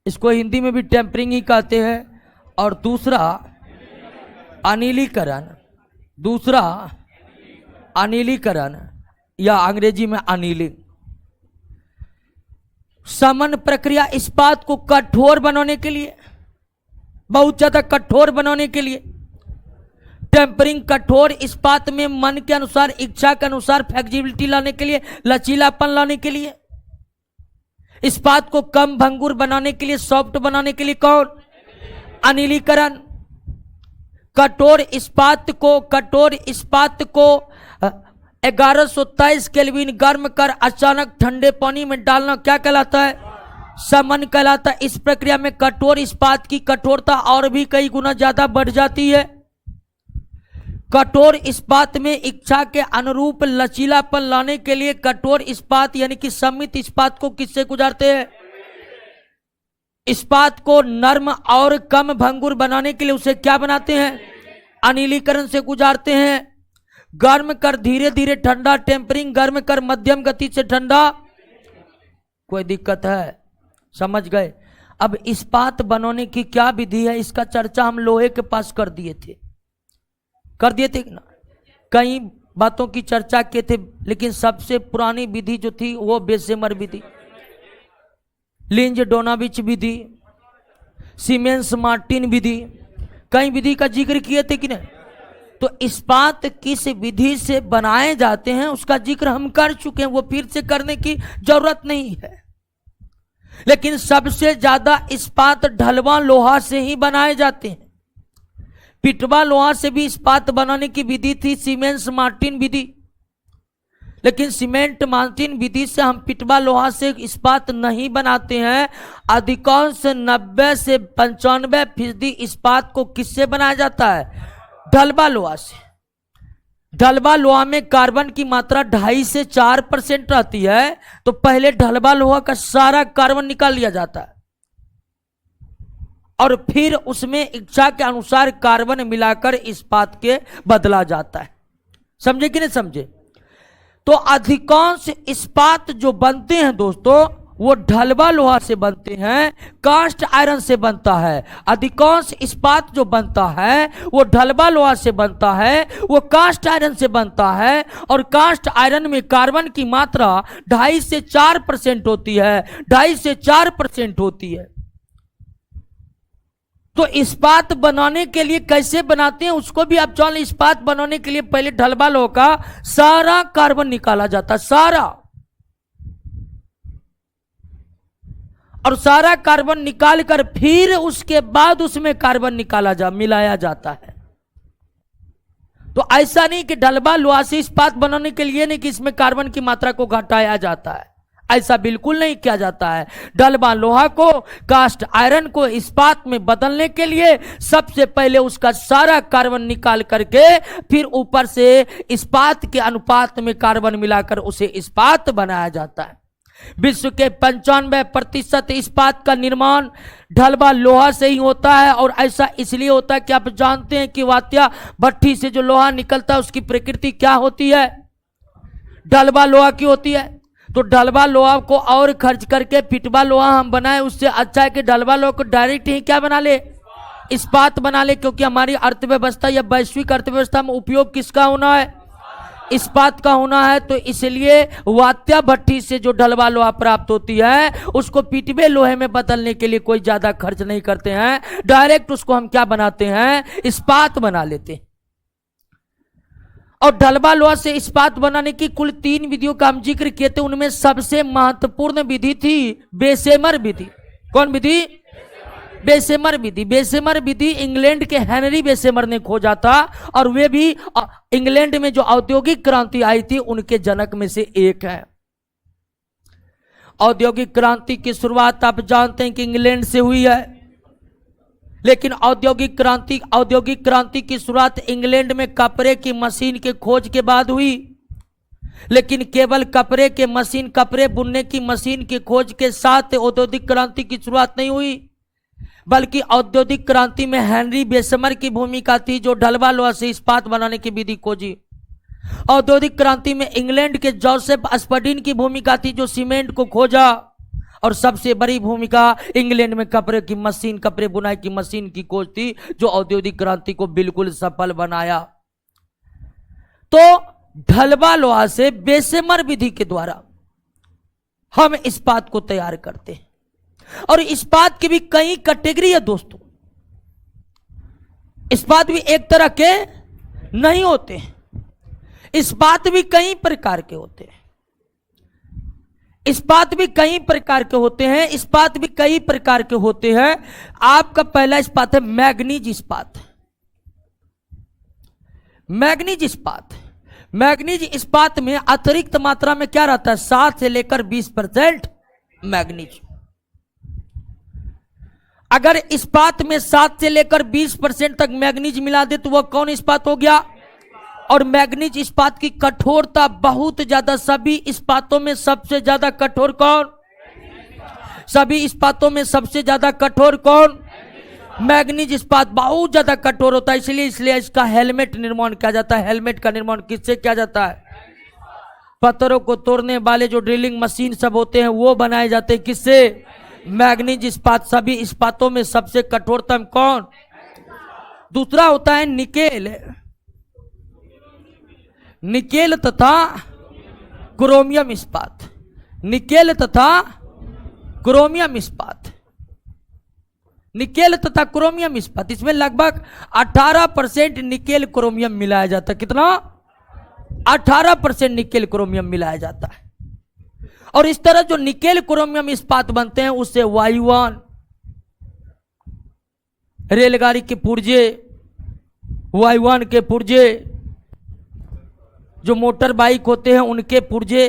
S1: इसको हिंदी में भी टेम्परिंग ही कहते हैं। और दूसरा अनिलीकरण या अंग्रेजी में अनिलिंग। समन प्रक्रिया इस्पात को कठोर बनाने के लिए, बहुत ज्यादा कठोर बनाने के लिए। टेम्परिंग कठोर इस्पात में मन के अनुसार, इच्छा के अनुसार फ्लेक्सिबिलिटी लाने के लिए, लचीलापन लाने के लिए। इस्पात को कम भंगुर बनाने के लिए, सॉफ्ट बनाने के लिए कौन? अनिलीकरण। कठोर इस्पात को 1123 केल्विन गर्म कर अचानक ठंडे पानी में डालना क्या कहलाता है? समन कहलाता है। इस प्रक्रिया में कठोर इस्पात की कठोरता और भी कई गुना ज्यादा बढ़ जाती है। कठोर इस्पात में इच्छा के अनुरूप लचीलापन लाने के लिए कठोर इस्पात यानी कि सम्मित इस्पात को किससे गुजारते हैं? इस्पात को नर्म और कम भंगुर बनाने के लिए उसे क्या बनाते हैं? अनिलीकरण से गुजारते हैं। गर्म कर धीरे धीरे ठंडा, टेम्परिंग गर्म कर मध्यम गति से ठंडा। कोई दिक्कत है? समझ गए? अब इस्पात बनाने की क्या विधि है, इसका चर्चा हम लोहे के पास कर दिए थे ना। कई बातों की चर्चा किए थे, लेकिन सबसे पुरानी विधि जो थी वो बेसेमर विधि, लिंज डोनाविच विधि, सीमेंस मार्टिन विधि, कई विधि का जिक्र किए थे कि नहीं? तो इस्पात किस विधि से बनाए जाते हैं उसका जिक्र हम कर चुके हैं, वो फिर से करने की जरूरत नहीं है। लेकिन सबसे ज्यादा इस्पात ढलवा लोहा से ही बनाए जाते हैं। पिटवा लोहा से भी इस्पात बनाने की विधि थी सीमेंस मार्टिन विधि। लेकिन सीमेंट मानचिन विधि से हम पिटवा लोहा से इस्पात नहीं बनाते हैं। अधिकांश 90 से 95% इस्पात को किससे बनाया जाता है? ढलवा लोहा से। ढलवा लोहा में कार्बन की मात्रा 2.5 से 4% रहती है, तो पहले ढलवा लोहा का सारा कार्बन निकाल लिया जाता है और फिर उसमें इच्छा के अनुसार कार्बन मिलाकर इस्पात के बदला जाता है। समझे कि नहीं समझे? तो अधिकांश इस्पात जो बनते हैं दोस्तों वो ढलवा लोहा से बनते हैं, कास्ट आयरन से बनता है। अधिकांश इस्पात जो बनता है वो ढलवा लोहा से बनता है, वो कास्ट आयरन से बनता है, और कास्ट आयरन में कार्बन की मात्रा 2.5 से 4% होती है, 2.5 से 4% होती है। तो इस्पात बनाने के लिए कैसे बनाते हैं उसको भी आप जान लें। इस्पात बनाने के लिए पहले ढलवा लोहा का सारा कार्बन निकाला जाता है, सारा, और सारा कार्बन निकाल कर फिर उसके बाद उसमें कार्बन मिलाया जाता है। तो ऐसा नहीं कि ढलवा लोहा से इस्पात बनाने के लिए नहीं कि इसमें कार्बन की मात्रा को घटाया जाता है, ऐसा बिल्कुल नहीं किया जाता है। ढलवा लोहा को, कास्ट आयरन को इस्पात में बदलने के लिए सबसे पहले उसका सारा कार्बन निकाल करके फिर ऊपर से इस्पात के अनुपात में कार्बन मिलाकर उसे इस्पात बनाया जाता है। विश्व के 95% इस्पात का निर्माण ढलवा लोहा से ही होता है, और ऐसा इसलिए होता है कि आप जानते हैं कि वात्या भट्ठी से जो लोहा निकलता है उसकी प्रकृति क्या होती है? ढलवा लोहा की होती है। तो ढलवा लोहा को और खर्च करके पिटवा लोहा हम बनाए, उससे अच्छा है कि ढलवा लोहा को डायरेक्ट ही क्या बना ले? इस्पात बना ले, क्योंकि हमारी अर्थव्यवस्था या वैश्विक अर्थव्यवस्था में उपयोग किसका होना है? इस्पात का होना है। तो इसलिए वात्या भट्ठी से जो ढलवा लोहा प्राप्त होती है उसको पिटवे लोहे में बदलने के लिए कोई ज्यादा खर्च नहीं करते हैं, डायरेक्ट उसको हम क्या बनाते हैं? इस्पात बना लेते हैं। और ढलवा लोहा से इस्पात बनाने की कुल 3 विधियों का हम जिक्र किए थे, उनमें सबसे महत्वपूर्ण विधि थी बेसेमर विधि। कौन विधि? बेसेमर विधि। बेसेमर विधि इंग्लैंड के हेनरी बेसेमर ने खोजा था, और वे भी इंग्लैंड में जो औद्योगिक क्रांति आई थी उनके जनक में से एक है। औद्योगिक क्रांति की शुरुआत आप जानते हैं कि इंग्लैंड से हुई है, लेकिन औद्योगिक क्रांति की शुरुआत इंग्लैंड में कपड़े की मशीन के खोज के बाद हुई। लेकिन केवल कपड़े बुनने की मशीन की खोज के साथ औद्योगिक क्रांति की शुरुआत नहीं हुई, बल्कि औद्योगिक क्रांति में हेनरी बेसेमर की भूमिका थी, जो ढलवा लोहा से इस्पात बनाने की विधि खोजी। औद्योगिक क्रांति में इंग्लैंड के जोसेफ स्पर्डिन की भूमिका थी, जो सीमेंट को खोजा, और सबसे बड़ी भूमिका इंग्लैंड में कपड़े बुनाई की मशीन की खोज थी, जो औद्योगिक क्रांति को बिल्कुल सफल बनाया। तो ढलवा लोहा से बेसेमर विधि के द्वारा हम इस्पात को तैयार करते हैं, और इस्पात की भी कई कैटेगरी है दोस्तों। इस्पात भी एक तरह के नहीं होते, इस्पात भी कई प्रकार के होते हैं। इस्पात भी कई प्रकार के होते हैं। आपका पहला इस्पात है मैग्नीज इस्पात। मैग्नीज इस्पात में अतिरिक्त मात्रा में क्या रहता है? 7 से लेकर 20% मैग्नीज। अगर इस्पात में 7 से लेकर 20% तक मैग्नीज मिला दे तो वह कौन इस्पात हो गया? और मैग्नीज इस्पात की कठोरता बहुत ज्यादा, सभी इस्पातों में सबसे ज्यादा कठोर कौन? मैग्नीज इस्पात बहुत ज्यादा कठोर होता है, इसलिए इसका हेलमेट निर्माण किया जाता है। हेलमेट का निर्माण किससे किया जाता है? पत्थरों को तोड़ने वाले जो ड्रिलिंग मशीन सब होते हैं वो बनाए जाते हैं, किससे? मैग्नीज इस्पात। सभी इस्पातों में सबसे कठोरतम कौन? दूसरा होता है निकेल तथा क्रोमियम इस्पात। निकेल तथा क्रोमियम इस्पात, इसमें लगभग 18% निकेल क्रोमियम मिलाया जाता है। कितना? 18% निकेल क्रोमियम मिलाया जाता है। और इस तरह जो निकेल क्रोमियम इस्पात बनते हैं उससे वायुयान, रेलगाड़ी के पुर्जे, वायुयान के पुर्जे, जो मोटर बाइक होते हैं उनके पुर्जे,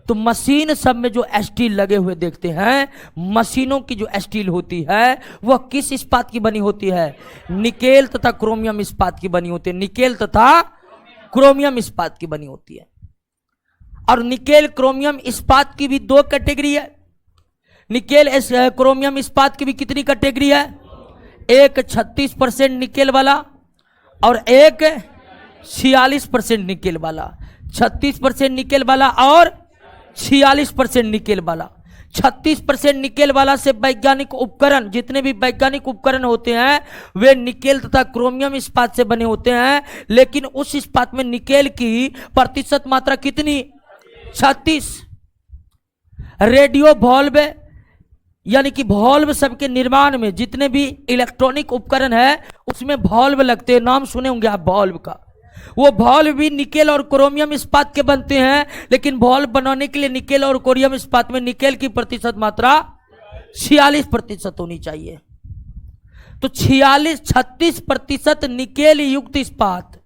S1: तो मशीन सब में जो स्टील लगे हुए देखते हैं, मशीनों की जो स्टील होती है वह किस इस्पात की बनी होती है? निकेल तथा क्रोमियम इस्पात की बनी होती है। निकेल तथा क्रोमियम इस्पात की बनी होती है। और निकेल क्रोमियम इस्पात की भी दो कैटेगरी है। निकेल क्रोमियम इस्पात की भी कितनी कैटेगरी है? एक 36% निकेल वाला और एक 46% निकेल वाला। 36% निकेल वाला और 46% निकेल वाला। 36% निकेल वाला से वैज्ञानिक उपकरण, जितने भी वैज्ञानिक उपकरण होते हैं वे निकेल तथा क्रोमियम इस्पात से बने होते हैं। लेकिन उस इस्पात में निकेल की प्रतिशत मात्रा कितनी? 36। रेडियो वॉल्व, यानी कि वॉल्व सबके निर्माण में जितने भी इलेक्ट्रॉनिक उपकरण है उसमें वॉल्व लगते हैं। नाम सुने होंगे आप वॉल्व का। वो वॉल्व भी निकेल और क्रोमियम इस्पात के बनते हैं। लेकिन वॉल्व बनाने के लिए निकेल और क्रोमियम इस्पात में निकेल की प्रतिशत मात्रा 46% होनी चाहिए। तो 36% निकेल युक्त इस्पात।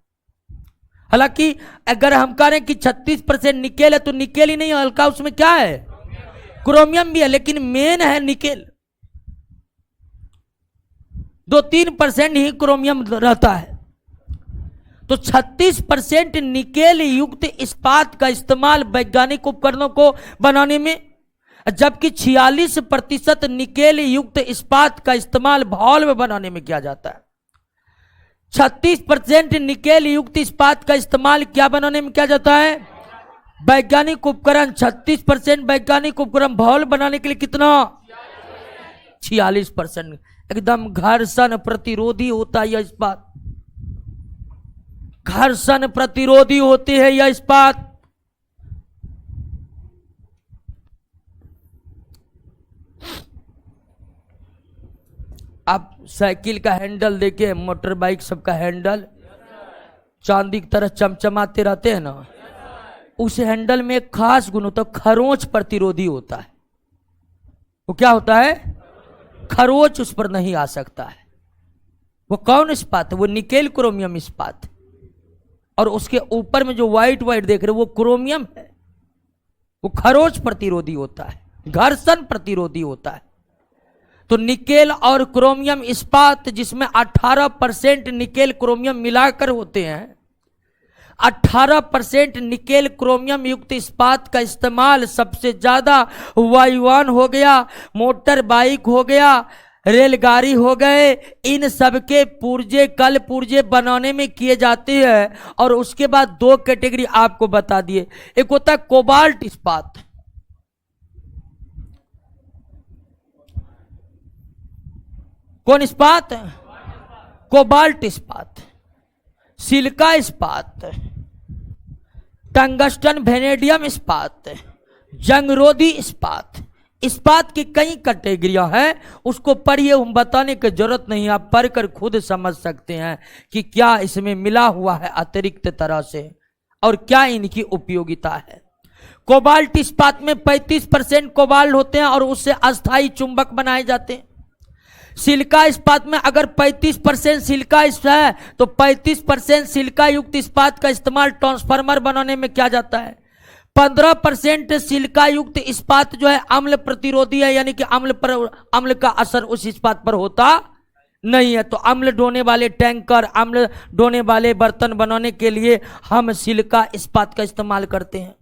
S1: हालांकि अगर हम कह रहे हैं कि 36% निकेल है तो निकेल ही नहीं, हल्का उसमें क्या है? क्रोमियम भी है, लेकिन मेन है निकेल। 2-3% ही क्रोमियम रहता है। तो 36% निकेल युक्त इस्पात का इस्तेमाल वैज्ञानिक उपकरणों को बनाने में, जबकि 46% निकेल युक्त इस्पात का इस्तेमाल वॉल्व बनाने में किया जाता है। 36% निकेल युक्त इस्पात का इस्तेमाल क्या बनाने में किया जाता है? वैज्ञानिक उपकरण। 36% वैज्ञानिक उपकरण। वॉल्व बनाने के लिए कितना? 46%। एकदम घर्षण प्रतिरोधी होता है यह इस्पात। घर्षण प्रतिरोधी होती है यह इस्पात। आप साइकिल का हैंडल देखे, मोटर बाइक सबका हैंडल चांदी की तरह चमचमाते रहते हैं ना, उस हैंडल में एक खास गुण होता है, खरोंच प्रतिरोधी होता है। वो क्या होता है? खरोंच उस पर नहीं आ सकता है। वो कौन इस्पात है? वो निकेल क्रोमियम इस्पात। और उसके ऊपर में जो व्हाइट व्हाइट देख रहे हो वो क्रोमियम है। वो खरोंच प्रतिरोधी होता है, घर्षण प्रतिरोधी होता है। तो निकेल और क्रोमियम इस्पात जिसमें 18% निकेल क्रोमियम मिलाकर होते हैं, 18% निकेल क्रोमियम युक्त इस्पात का इस्तेमाल सबसे ज्यादा वायुयान हो गया, मोटर बाइक हो गया, रेलगाड़ी हो गए, इन सबके पुर्जे कल पुर्जे बनाने में किए जाते हैं। और उसके बाद दो कैटेगरी आपको बता दिए। एक होता है कोबाल्ट इस्पात। कौन इस्पात? कोबाल्ट इस्पात, सिलिका इस्पात, टंगस्टन वेनेडियम इस्पात, जंगरोधी इस्पात। इस्पात की कई कैटेगरियां हैं, उसको पढ़िए, हम बताने की जरूरत नहीं, आप पढ़कर खुद समझ सकते हैं कि क्या इसमें मिला हुआ है अतिरिक्त तरह से और क्या इनकी उपयोगिता है। कोबाल्ट इस्पात में 35% कोबाल्ट होते हैं और उससे अस्थायी चुंबक बनाए जाते हैं। सिलिका इस्पात में अगर 35% सिलिका है तो 35% सिलिका युक्त इस्पात का इस्तेमाल ट्रांसफार्मर बनाने में किया जाता है। 15% सिलिका युक्त इस्पात जो है अम्ल प्रतिरोधी है, यानी कि अम्ल का असर उस इस्पात पर होता नहीं है। तो अम्ल ढोने वाले टैंकर, अम्ल ढोने वाले बर्तन बनाने के लिए हम सिलिका इस्पात का इस्तेमाल करते हैं।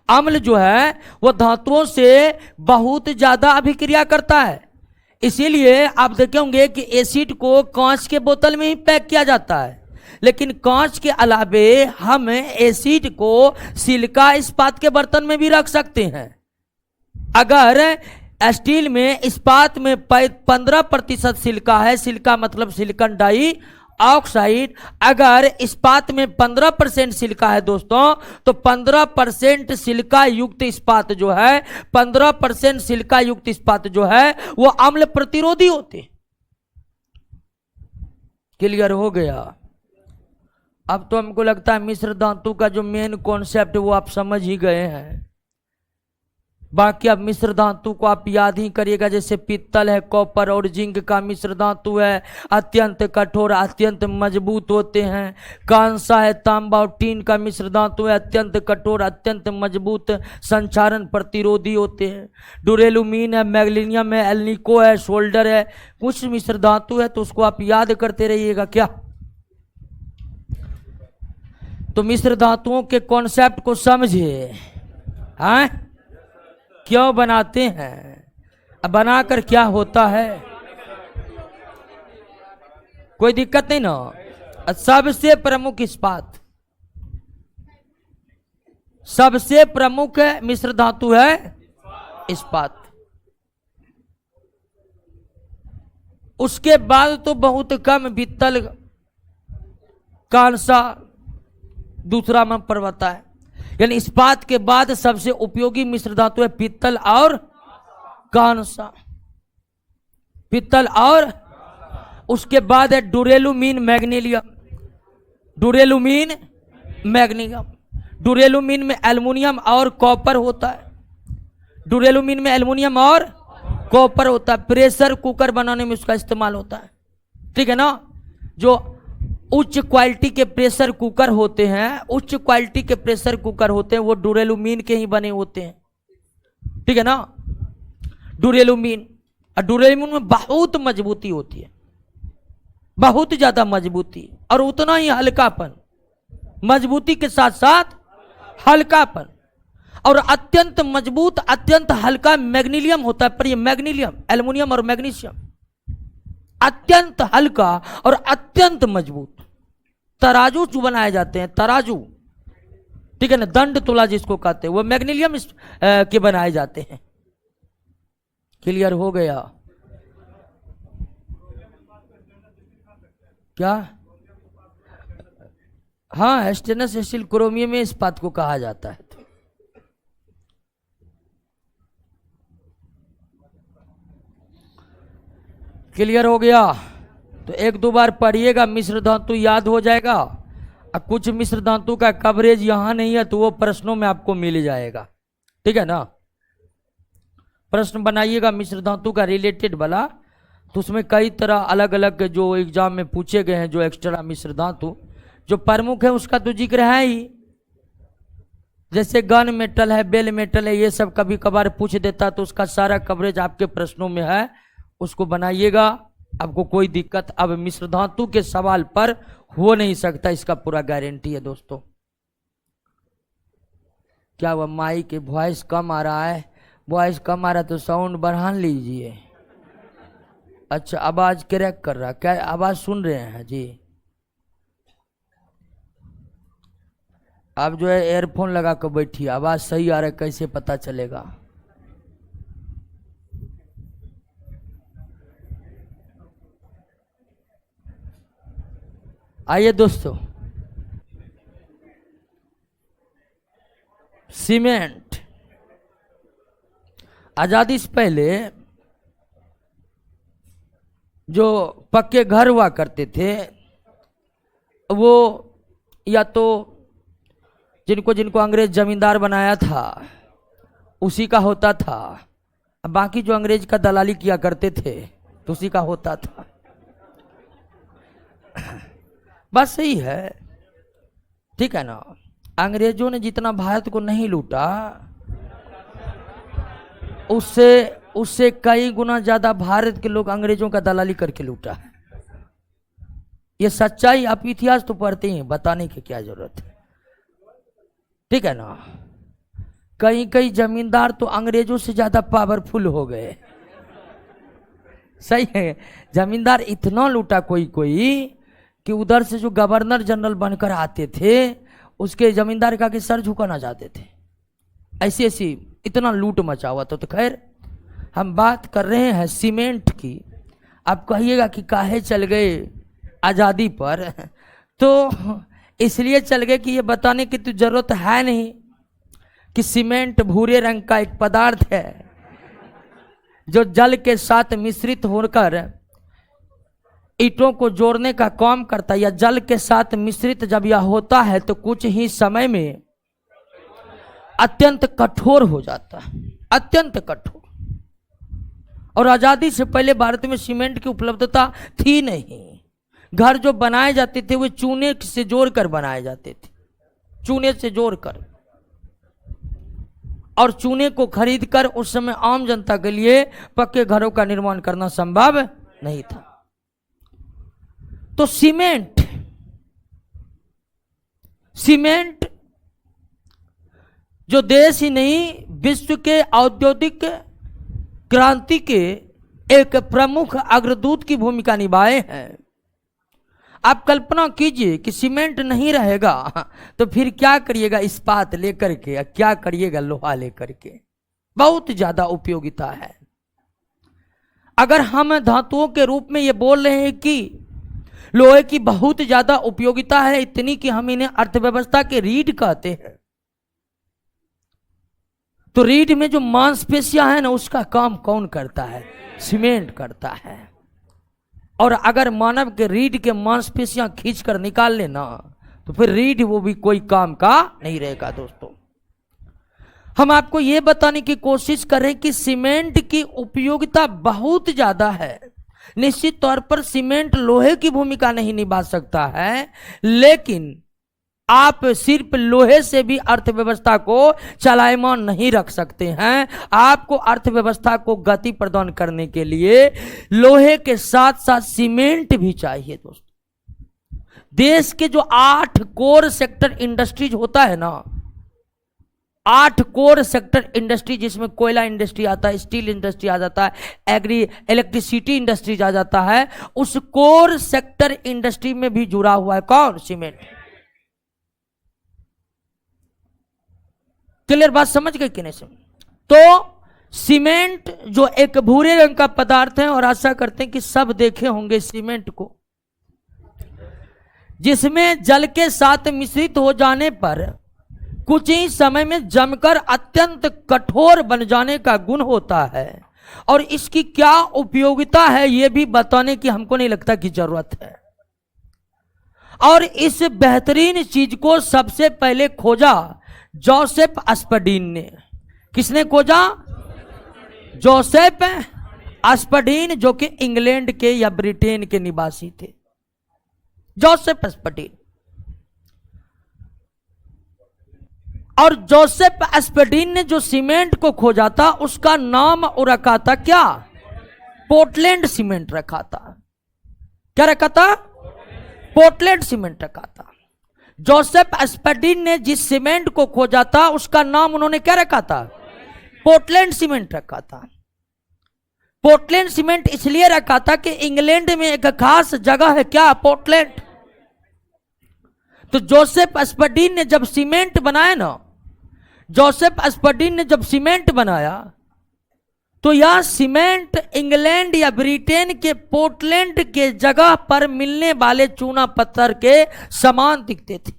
S1: अम्ल जो है वह धातुओं से बहुत ज्यादा अभिक्रिया करता है, इसीलिए आप देखे होंगे कि एसिड को कांच के बोतल में ही पैक किया जाता है। लेकिन कांच के अलावे हम एसिड को सिलिका इस्पात के बर्तन में भी रख सकते हैं। अगर स्टील में इस्पात में 15% सिलिका है, सिलिका मतलब सिलिकॉन डाई ऑक्साइड, अगर इस्पात में 15% सिलिका है दोस्तों, तो 15% सिलिका युक्त इस्पात जो है, 15% सिलिका युक्त इस्पात जो है वो अम्ल प्रतिरोधी होते हैं। क्लियर हो गया? अब तो हमको लगता है मिश्र धातु का जो मेन कॉन्सेप्ट वो आप समझ ही गए हैं। बाकी अब मिश्र धातु को आप याद ही करिएगा, जैसे पीतल है, कॉपर और जिंक का मिश्र धातु है, अत्यंत कठोर अत्यंत मजबूत होते हैं। कांसा है, तांबा और टीन का मिश्र धातु है, अत्यंत कठोर अत्यंत मजबूत, संचारण प्रतिरोधी होते हैं। डुरेलुमीन है, मैग्नीशियम है, एल्निको है, सोल्डर है, कुछ मिश्र धातु है तो उसको आप याद करते रहिएगा। क्या तो मिश्र धातुओं के कॉन्सेप्ट को समझिए। हाँ, क्यों बनाते हैं, अब बनाकर क्या होता है, कोई दिक्कत नहीं ना। सबसे प्रमुख इस्पात, सबसे प्रमुख मिश्र धातु है इस्पात। उसके बाद तो बहुत कम पीतल, कांसा दूसरा नंबर पर आता है। यानी इस्पात के बाद सबसे उपयोगी मिश्र धातु है पीतल और कांसा, पीतल और उसके बाद है डुरेलुमीन मैग्नीशियम, डुरेलुमीन मैग्नीशियम। डुरेलुमीन में एल्युमिनियम और कॉपर होता है, डुरेलुमीन में एल्युमिनियम और कॉपर होता है। प्रेशर कुकर बनाने में उसका इस्तेमाल होता है, ठीक है ना। जो उच्च क्वालिटी के प्रेशर कुकर होते हैं, उच्च क्वालिटी के प्रेशर कुकर होते हैं, वो डुरेलुमीन के ही बने होते हैं, ठीक है ना। डुरेलुमीन, और डुरेलुमीन में बहुत मजबूती होती है, बहुत ज्यादा मजबूती और उतना ही हल्कापन, मजबूती के साथ साथ हल्कापन। और अत्यंत मजबूत अत्यंत हल्का मैग्नीशियम होता है। पर ये मैग्नीशियम, एल्युमिनियम और मैग्नीशियम अत्यंत हल्का और अत्यंत मजबूत। तराजू जो बनाए जाते हैं, तराजू, ठीक है ना, दंड तुला जिसको कहते हैं, वो मैग्नीशियम के बनाए जाते हैं। क्लियर हो गया क्या? हाँ, स्टेनलेस स्टील क्रोमियम में इस्पात को कहा जाता है। क्लियर हो गया? तो एक दो बार पढ़िएगा, मिश्र धातु याद हो जाएगा। और कुछ मिश्र धातु का कवरेज यहां नहीं है तो वो प्रश्नों में आपको मिल जाएगा, ठीक है ना। प्रश्न बनाइएगा मिश्र धातु का रिलेटेड वाला, तो उसमें कई तरह अलग अलग जो एग्जाम में पूछे गए हैं, जो एक्स्ट्रा मिश्र धातु जो प्रमुख है उसका तो जिक्र है ही। जैसे गन मेटल है, बेल मेटल है, ये सब कभी कभार पूछ देता, तो उसका सारा कवरेज आपके प्रश्नों में है, उसको बनाइएगा, आपको कोई दिक्कत अब मिश्र धातु के सवाल पर हो नहीं सकता, इसका पूरा गारंटी है दोस्तों। क्या वह माइक के वॉइस कम आ रहा है? वॉइस कम आ रहा है तो साउंड बढ़ा लीजिए। अच्छा, आवाज क्रैक कर रहा, क्या आवाज सुन रहे हैं जी? आप जो है एयरफोन लगा कर बैठिए, आवाज सही आ रहा है कैसे पता चलेगा? आइए दोस्तों, सीमेंट आजादी से पहले जो पक्के घर हुआ करते थे, वो या तो जिनको जिनको अंग्रेज जमींदार बनाया था उसी का होता था, बाकी जो अंग्रेज का दलाली किया करते थे तो उसी का होता था। बात सही है, ठीक है ना। अंग्रेजों ने जितना भारत को नहीं लूटा, उससे कई गुना ज्यादा भारत के लोग अंग्रेजों का दलाली करके लूटा है। ये सच्चाई, आप इतिहास तो पढ़ते हैं, बताने की क्या जरूरत है, ठीक है ना। कई कई जमींदार तो अंग्रेजों से ज्यादा पावरफुल हो गए, सही है। जमींदार इतना लूटा कोई कोई कि उधर से जो गवर्नर जनरल बनकर आते थे उसके जमींदार का के सर झुकाना चाहते थे, ऐसी ऐसी इतना लूट मचा हुआ था। तो खैर, हम बात कर रहे हैं सीमेंट की। आप कहिएगा कि काहे चल गए आज़ादी पर, तो इसलिए चल गए कि ये बताने की तो जरूरत है नहीं कि सीमेंट भूरे रंग का एक पदार्थ है जो जल के साथ मिश्रित होकर ईंटों को जोड़ने का काम करता है, या जल के साथ मिश्रित जब यह होता है तो कुछ ही समय में अत्यंत कठोर हो जाता है, अत्यंत कठोर। और आजादी से पहले भारत में सीमेंट की उपलब्धता थी नहीं। घर जो बनाए जाते थे वो चूने से जोड़कर बनाए जाते थे, चूने से जोड़कर, और चूने को खरीदकर उस समय आम जनता के लिए पक्के घरों का निर्माण करना संभव नहीं था। तो सीमेंट जो देश ही नहीं विश्व के औद्योगिक क्रांति के एक प्रमुख अग्रदूत की भूमिका निभाए हैं। आप कल्पना कीजिए कि सीमेंट नहीं रहेगा तो फिर क्या करिएगा इस्पात लेकर के, या क्या करिएगा लोहा लेकर के। बहुत ज्यादा उपयोगिता है। अगर हम धातुओं के रूप में ये बोल रहे हैं कि लोहे की बहुत ज्यादा उपयोगिता है, इतनी कि हम इन्हें अर्थव्यवस्था के रीढ़ कहते हैं, तो रीढ़ में जो मांसपेशियां हैं ना, उसका काम कौन करता है? सीमेंट करता है। और अगर मानव के रीढ़ के मांसपेशियां खींचकर निकाल लेना तो फिर रीढ़ वो भी कोई काम का नहीं रहेगा। दोस्तों, हम आपको ये बताने की कोशिश करें कि सीमेंट की उपयोगिता बहुत ज्यादा है। निश्चित तौर पर सीमेंट लोहे की भूमिका नहीं निभा सकता है, लेकिन आप सिर्फ लोहे से भी अर्थव्यवस्था को चलायमान नहीं रख सकते हैं। आपको अर्थव्यवस्था को गति प्रदान करने के लिए लोहे के साथ साथ सीमेंट भी चाहिए। दोस्तों, देश के जो 8 कोर सेक्टर इंडस्ट्रीज होता है ना, 8 कोर सेक्टर इंडस्ट्री, जिसमें कोयला इंडस्ट्री आता है, स्टील इंडस्ट्री आ जाता है, इलेक्ट्रिसिटी इंडस्ट्रीज आ जाता है, उस कोर सेक्टर इंडस्ट्री में भी जुड़ा हुआ है कौन? सीमेंट। क्लियर बात समझ गए कि नहीं? तो सीमेंट जो एक भूरे रंग का पदार्थ है, और आशा करते हैं कि सब देखे होंगे सीमेंट को, जिसमें जल के साथ मिश्रित हो जाने पर कुछ ही समय में जमकर अत्यंत कठोर बन जाने का गुण होता है। और इसकी क्या उपयोगिता है ये भी बताने की हमको नहीं लगता कि जरूरत है। और इस बेहतरीन चीज को सबसे पहले खोजा जोसेफ एस्पडीन ने। किसने खोजा? जोसेफ एस्पडीन, जो कि इंग्लैंड के या ब्रिटेन के निवासी थे। जोसेफ एस्पडीन। और जोसेफ एस्पडीन ने जो सीमेंट को खोजा था उसका नाम रखा था क्या? पोर्टलैंड सीमेंट रखा था। क्या रखा था? पोर्टलैंड सीमेंट रखा था। जोसेफ एस्पडीन ने जिस सीमेंट को खोजा था उसका नाम उन्होंने क्या रखा था? पोर्टलैंड सीमेंट रखा था। पोर्टलैंड सीमेंट इसलिए रखा था कि इंग्लैंड में एक खास जगह है क्या? पोर्टलैंड। तो जोसेफ एस्पडीन ने जब सीमेंट बनाया ना, जोसेफ एस्पडीन ने जब सीमेंट बनाया तो यह सीमेंट इंग्लैंड या ब्रिटेन के पोर्टलैंड के जगह पर मिलने वाले चूना पत्थर के समान दिखते थे।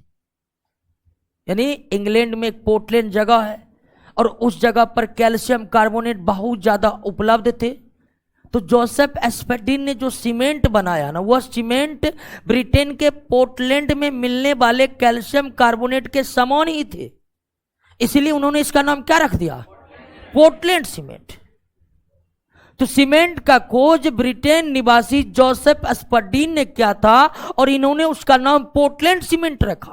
S1: यानी इंग्लैंड में एक पोर्टलैंड जगह है और उस जगह पर कैल्शियम कार्बोनेट बहुत ज्यादा उपलब्ध थे। तो जोसेफ एस्पडीन ने जो सीमेंट बनाया ना, वह सीमेंट ब्रिटेन के पोर्टलैंड में मिलने वाले कैल्शियम कार्बोनेट के समान ही थे, इसलिए उन्होंने इसका नाम क्या रख दिया? Portland cement. तो सीमेंट का खोज ब्रिटेन निवासी जोसेफ एस्पडीन ने किया था और इन्होंने उसका नाम पोर्टलैंड सीमेंट रखा।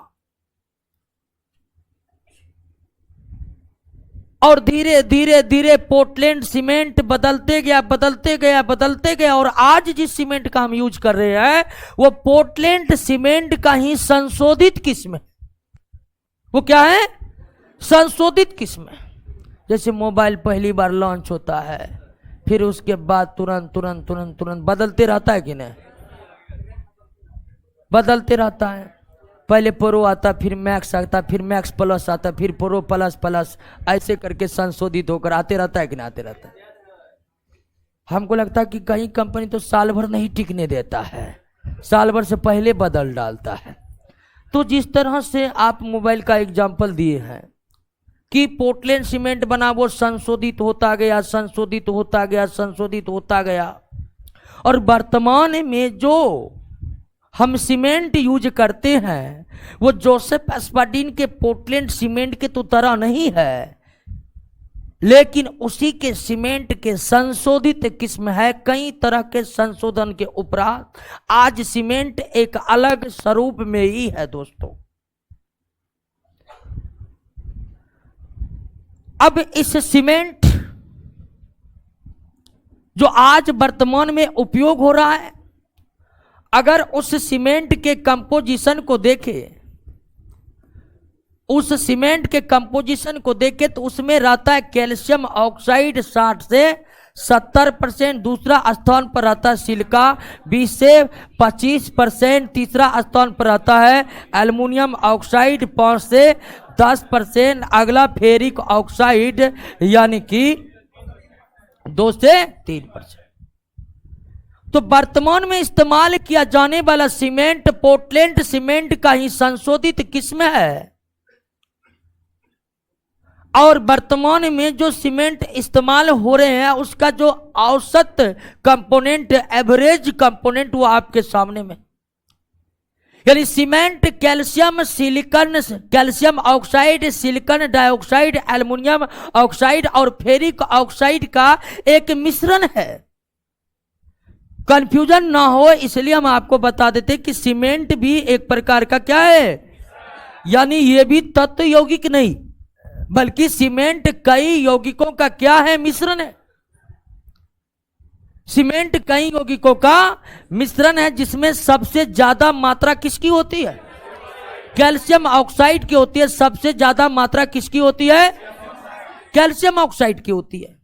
S1: और धीरे धीरे धीरे पोर्टलैंड सीमेंट बदलते गया और आज जिस सीमेंट का हम यूज कर रहे हैं वो पोर्टलैंड सीमेंट का ही संशोधित किस्म है। वो क्या है? संशोधित किस्म है। जैसे मोबाइल पहली बार लॉन्च होता है, फिर उसके बाद तुरंत बदलते रहता है कि नहीं? बदलते रहता है। पहले प्रो आता, फिर मैक्स आता, फिर मैक्स प्लस आता, फिर प्रो प्लस, ऐसे करके संशोधित होकर आते रहता है कि नहीं? आते रहता है। हमको लगता है कि कहीं कंपनी तो साल भर नहीं टिकने देता है, साल भर से पहले बदल डालता है। तो जिस तरह से आप मोबाइल का एग्जाम्पल दिए हैं कि पोर्टलैंड सीमेंट बना, वो संशोधित होता गया और वर्तमान में जो हम सीमेंट यूज करते हैं वो जोसेफ एस्पडीन के पोर्टलैंड सीमेंट के तो तरह नहीं है, लेकिन उसी के सीमेंट के संशोधित किस्म है। कई तरह के संशोधन के उपरांत आज सीमेंट एक अलग स्वरूप में ही है दोस्तों। अब इस सीमेंट जो आज वर्तमान में उपयोग हो रहा है, अगर उस सीमेंट के कंपोजिशन को देखें, उस सीमेंट के कंपोजिशन को देखें तो उसमें रहता है कैल्शियम ऑक्साइड 60 से 70%, दूसरा स्थान पर रहता है सिलिका 20 से 25%, तीसरा स्थान पर रहता है एल्युमिनियम ऑक्साइड 5 से 10%, अगला फेरिक ऑक्साइड यानी कि 2 से 3%। तो वर्तमान में इस्तेमाल किया जाने वाला सीमेंट पोर्टलैंड सीमेंट का ही संशोधित किस्म है। और वर्तमान में जो सीमेंट इस्तेमाल हो रहे हैं उसका जो औसत कंपोनेंट, एवरेज कंपोनेंट, वो आपके सामने में, यानी cement calcium silicon, calcium oxide, silicon dioxide, aluminium oxide और फेरिक ऑक्साइड का एक मिश्रण है। कंफ्यूजन ना हो इसलिए हम आपको बता देते कि सीमेंट भी एक प्रकार का क्या है, यानी ये भी तत्व यौगिक नहीं बल्कि सीमेंट कई यौगिकों का क्या है, मिश्रण है। सीमेंट कई यौगिकों का मिश्रण है जिसमें सबसे ज्यादा मात्रा किसकी होती है, कैल्शियम ऑक्साइड की होती है। सबसे ज्यादा मात्रा किसकी होती है, कैल्शियम ऑक्साइड की होती है।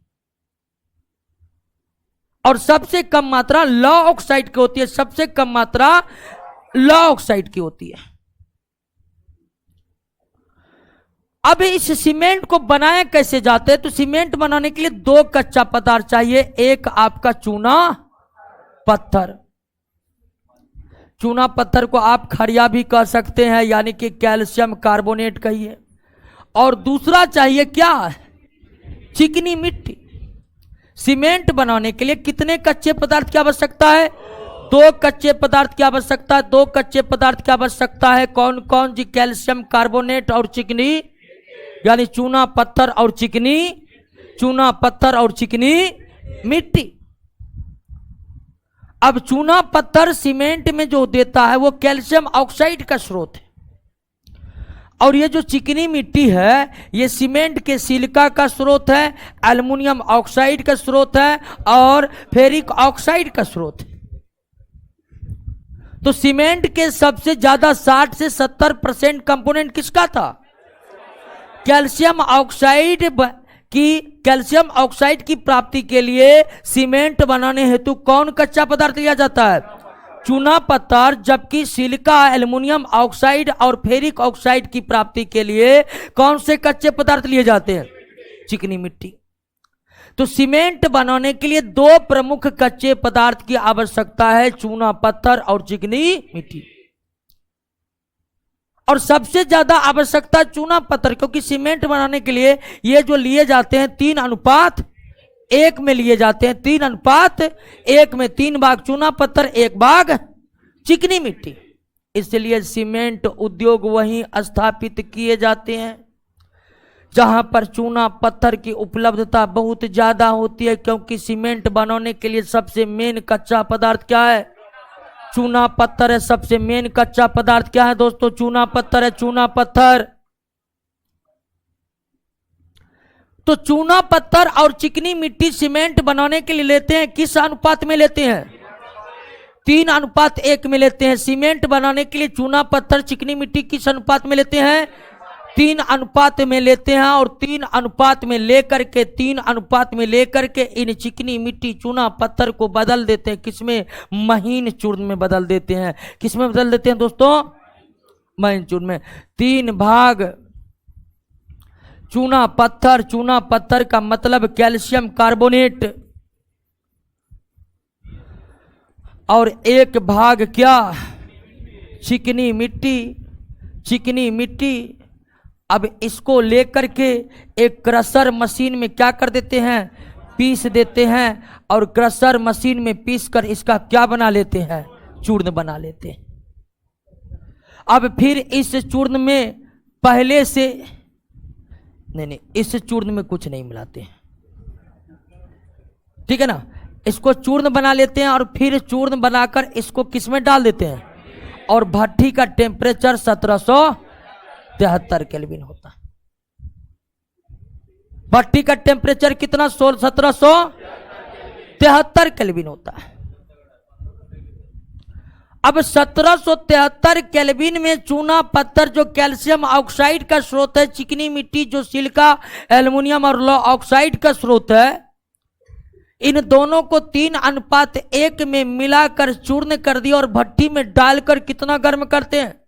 S1: और सबसे कम मात्रा लॉ ऑक्साइड की होती है, सबसे कम मात्रा लॉ ऑक्साइड की होती है। अब इस सीमेंट को बनाया कैसे जाते हैं, तो सीमेंट बनाने के लिए 2 कच्चा पदार्थ चाहिए। एक आपका चूना पत्थर, चूना पत्थर को आप खड़िया भी कह सकते हैं यानी कि कैल्शियम कार्बोनेट कहिए। और दूसरा चाहिए क्या, चिकनी मिट्टी। सीमेंट बनाने के लिए कितने कच्चे पदार्थ की आवश्यकता है, 2 कच्चे पदार्थ की आवश्यकता है। 2 कच्चे पदार्थ की आवश्यकता है, कौन कौन जी, कैल्शियम कार्बोनेट और चिकनी, यानी चूना पत्थर और चिकनी, चूना पत्थर और चिकनी मिट्टी। अब चूना पत्थर सीमेंट में जो देता है वो कैल्शियम ऑक्साइड का स्रोत है, और ये जो चिकनी मिट्टी है ये सीमेंट के सिलिका का स्रोत है, एल्युमिनियम ऑक्साइड का स्रोत है और फेरिक ऑक्साइड का स्रोत है। तो सीमेंट के सबसे ज्यादा 60 से 70% कंपोनेंट किसका था, कैल्शियम ऑक्साइड कैल्शियम ऑक्साइड की प्राप्ति के लिए सीमेंट बनाने हेतु कौन कच्चा पदार्थ लिया जाता है, चूना पत्थर। जबकि सिलिका, एल्युमिनियम ऑक्साइड और फेरिक ऑक्साइड की प्राप्ति के लिए कौन से कच्चे पदार्थ लिए जाते हैं, चिकनी मिट्टी। तो सीमेंट बनाने के लिए 2 प्रमुख कच्चे पदार्थ की आवश्यकता है, चूना पत्थर और चिकनी मिट्टी। और सबसे ज्यादा आवश्यकता चूना पत्थर, क्योंकि सीमेंट बनाने के लिए ये जो लिए जाते हैं 3:1 में लिए जाते हैं, 3:1 में 3 भाग चूना पत्थर 1 भाग चिकनी मिट्टी। इसलिए सीमेंट उद्योग वहीं स्थापित किए जाते हैं जहां पर चूना पत्थर की उपलब्धता बहुत ज्यादा होती है, क्योंकि सीमेंट बनाने के लिए सबसे मेन कच्चा पदार्थ क्या है, चूना पत्थर है। सबसे मेन कच्चा पदार्थ क्या है दोस्तों, चूना पत्थर है, चूना पत्थर। तो चूना पत्थर और चिकनी मिट्टी सीमेंट बनाने के लिए लेते हैं, किस अनुपात में लेते हैं, 3:1 में लेते हैं। सीमेंट बनाने के लिए चूना पत्थर चिकनी मिट्टी किस अनुपात में लेते हैं, 3 अनुपात में लेते हैं। और 3 अनुपात में लेकर के इन चिकनी मिट्टी चूना पत्थर को बदल देते हैं, किसमें, महीन चूर्ण में बदल देते हैं। किसमें बदल देते हैं दोस्तों, महीन चूर्ण में। 3 भाग चूना पत्थर का मतलब कैल्शियम कार्बोनेट, और 1 भाग क्या, चिकनी मिट्टी। अब इसको लेकर के एक क्रशर मशीन में क्या कर देते हैं, पीस देते हैं, और क्रशर मशीन में पीसकर इसका क्या बना लेते हैं, चूर्ण बना लेते हैं। अब फिर इस चूर्ण में पहले से नहीं नहीं, इस चूर्ण में कुछ नहीं मिलाते हैं, ठीक है ना। इसको चूर्ण बना लेते हैं और फिर चूर्ण बनाकर इसको किस में डाल देते हैं, और भट्ठी का टेम्परेचर 1773 केल्विन होता है। भट्ठी का टेम्परेचर कितना, 1773 केल्विन होता है। अब 1773 केल्विन में चूना पत्थर जो कैल्शियम ऑक्साइड का स्रोत है, चिकनी मिट्टी जो सिलिका एल्युमिनियम और लौह ऑक्साइड का स्रोत है, इन दोनों को 3:1 में मिलाकर चूर्ण कर दिया और भट्टी में डालकर कितना गर्म करते हैं,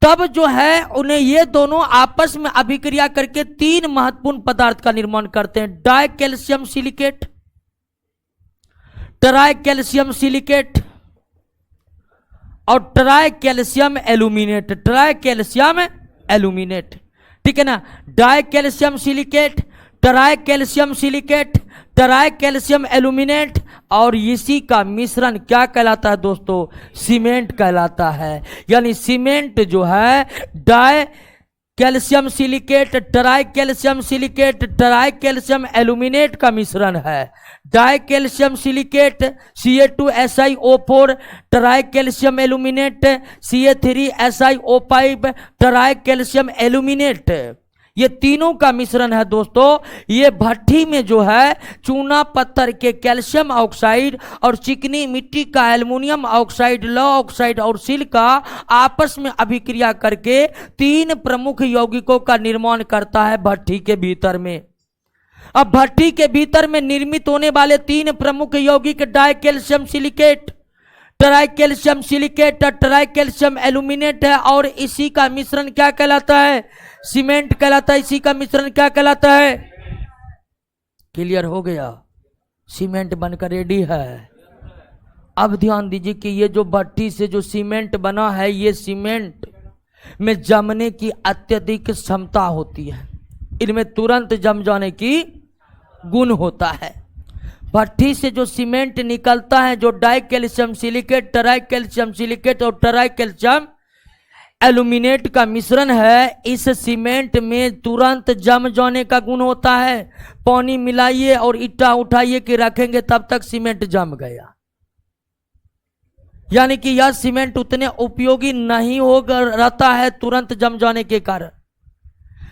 S1: तब जो है उन्हें ये दोनों आपस में अभिक्रिया करके 3 महत्वपूर्ण पदार्थ का निर्माण करते हैं। Dicalcium silicate, tricalcium silicate और tricalcium aluminate. Tricalcium aluminate, ठीक है ना। Dicalcium silicate, tricalcium silicate, tricalcium aluminate, और इसी का मिश्रण क्या कहलाता है दोस्तों, सीमेंट कहलाता है। यानी सीमेंट जो है die calcium silicate, tricalcium silicate, tricalcium aluminate का मिश्रण है। Die calcium silicate Ca2SiO4, try calcium aluminate Ca3SiO5, try calcium aluminate, ये तीनों का मिश्रण है दोस्तों। ये भट्ठी में जो है चूना पत्थर के कैल्शियम ऑक्साइड और चिकनी मिट्टी का एल्युमिनियम ऑक्साइड, लौह ऑक्साइड और सिलिका आपस में अभिक्रिया करके 3 प्रमुख यौगिकों का निर्माण करता है भट्ठी के भीतर में। अब भट्ठी के भीतर में निर्मित होने वाले 3 प्रमुख यौगिक die calcium silicate, tricalcium silicate, tricalcium aluminate है, और इसी का मिश्रण क्या कहलाता है, सीमेंट कहलाता है। इसी का मिश्रण क्या कहलाता है, क्लियर हो गया, सीमेंट बनकर रेडी है। अब ध्यान दीजिए कि ये जो भट्टी से जो सीमेंट बना है, ये सीमेंट में जमने की अत्यधिक क्षमता होती है, इनमें तुरंत जम जाने की गुण होता है। भट्ठी से जो सीमेंट निकलता है, जो die calcium silicate, tricalcium silicate और ट्राई कैल्शियम एल्यूमिनेट का मिश्रण है, इस सीमेंट में तुरंत जम जाने का गुण होता है। पानी मिलाइए और ईटा उठाइए कि रखेंगे तब तक सीमेंट जम गया। यानी कि यह सीमेंट उतने उपयोगी नहीं हो रहता है तुरंत जम जाने के कारण।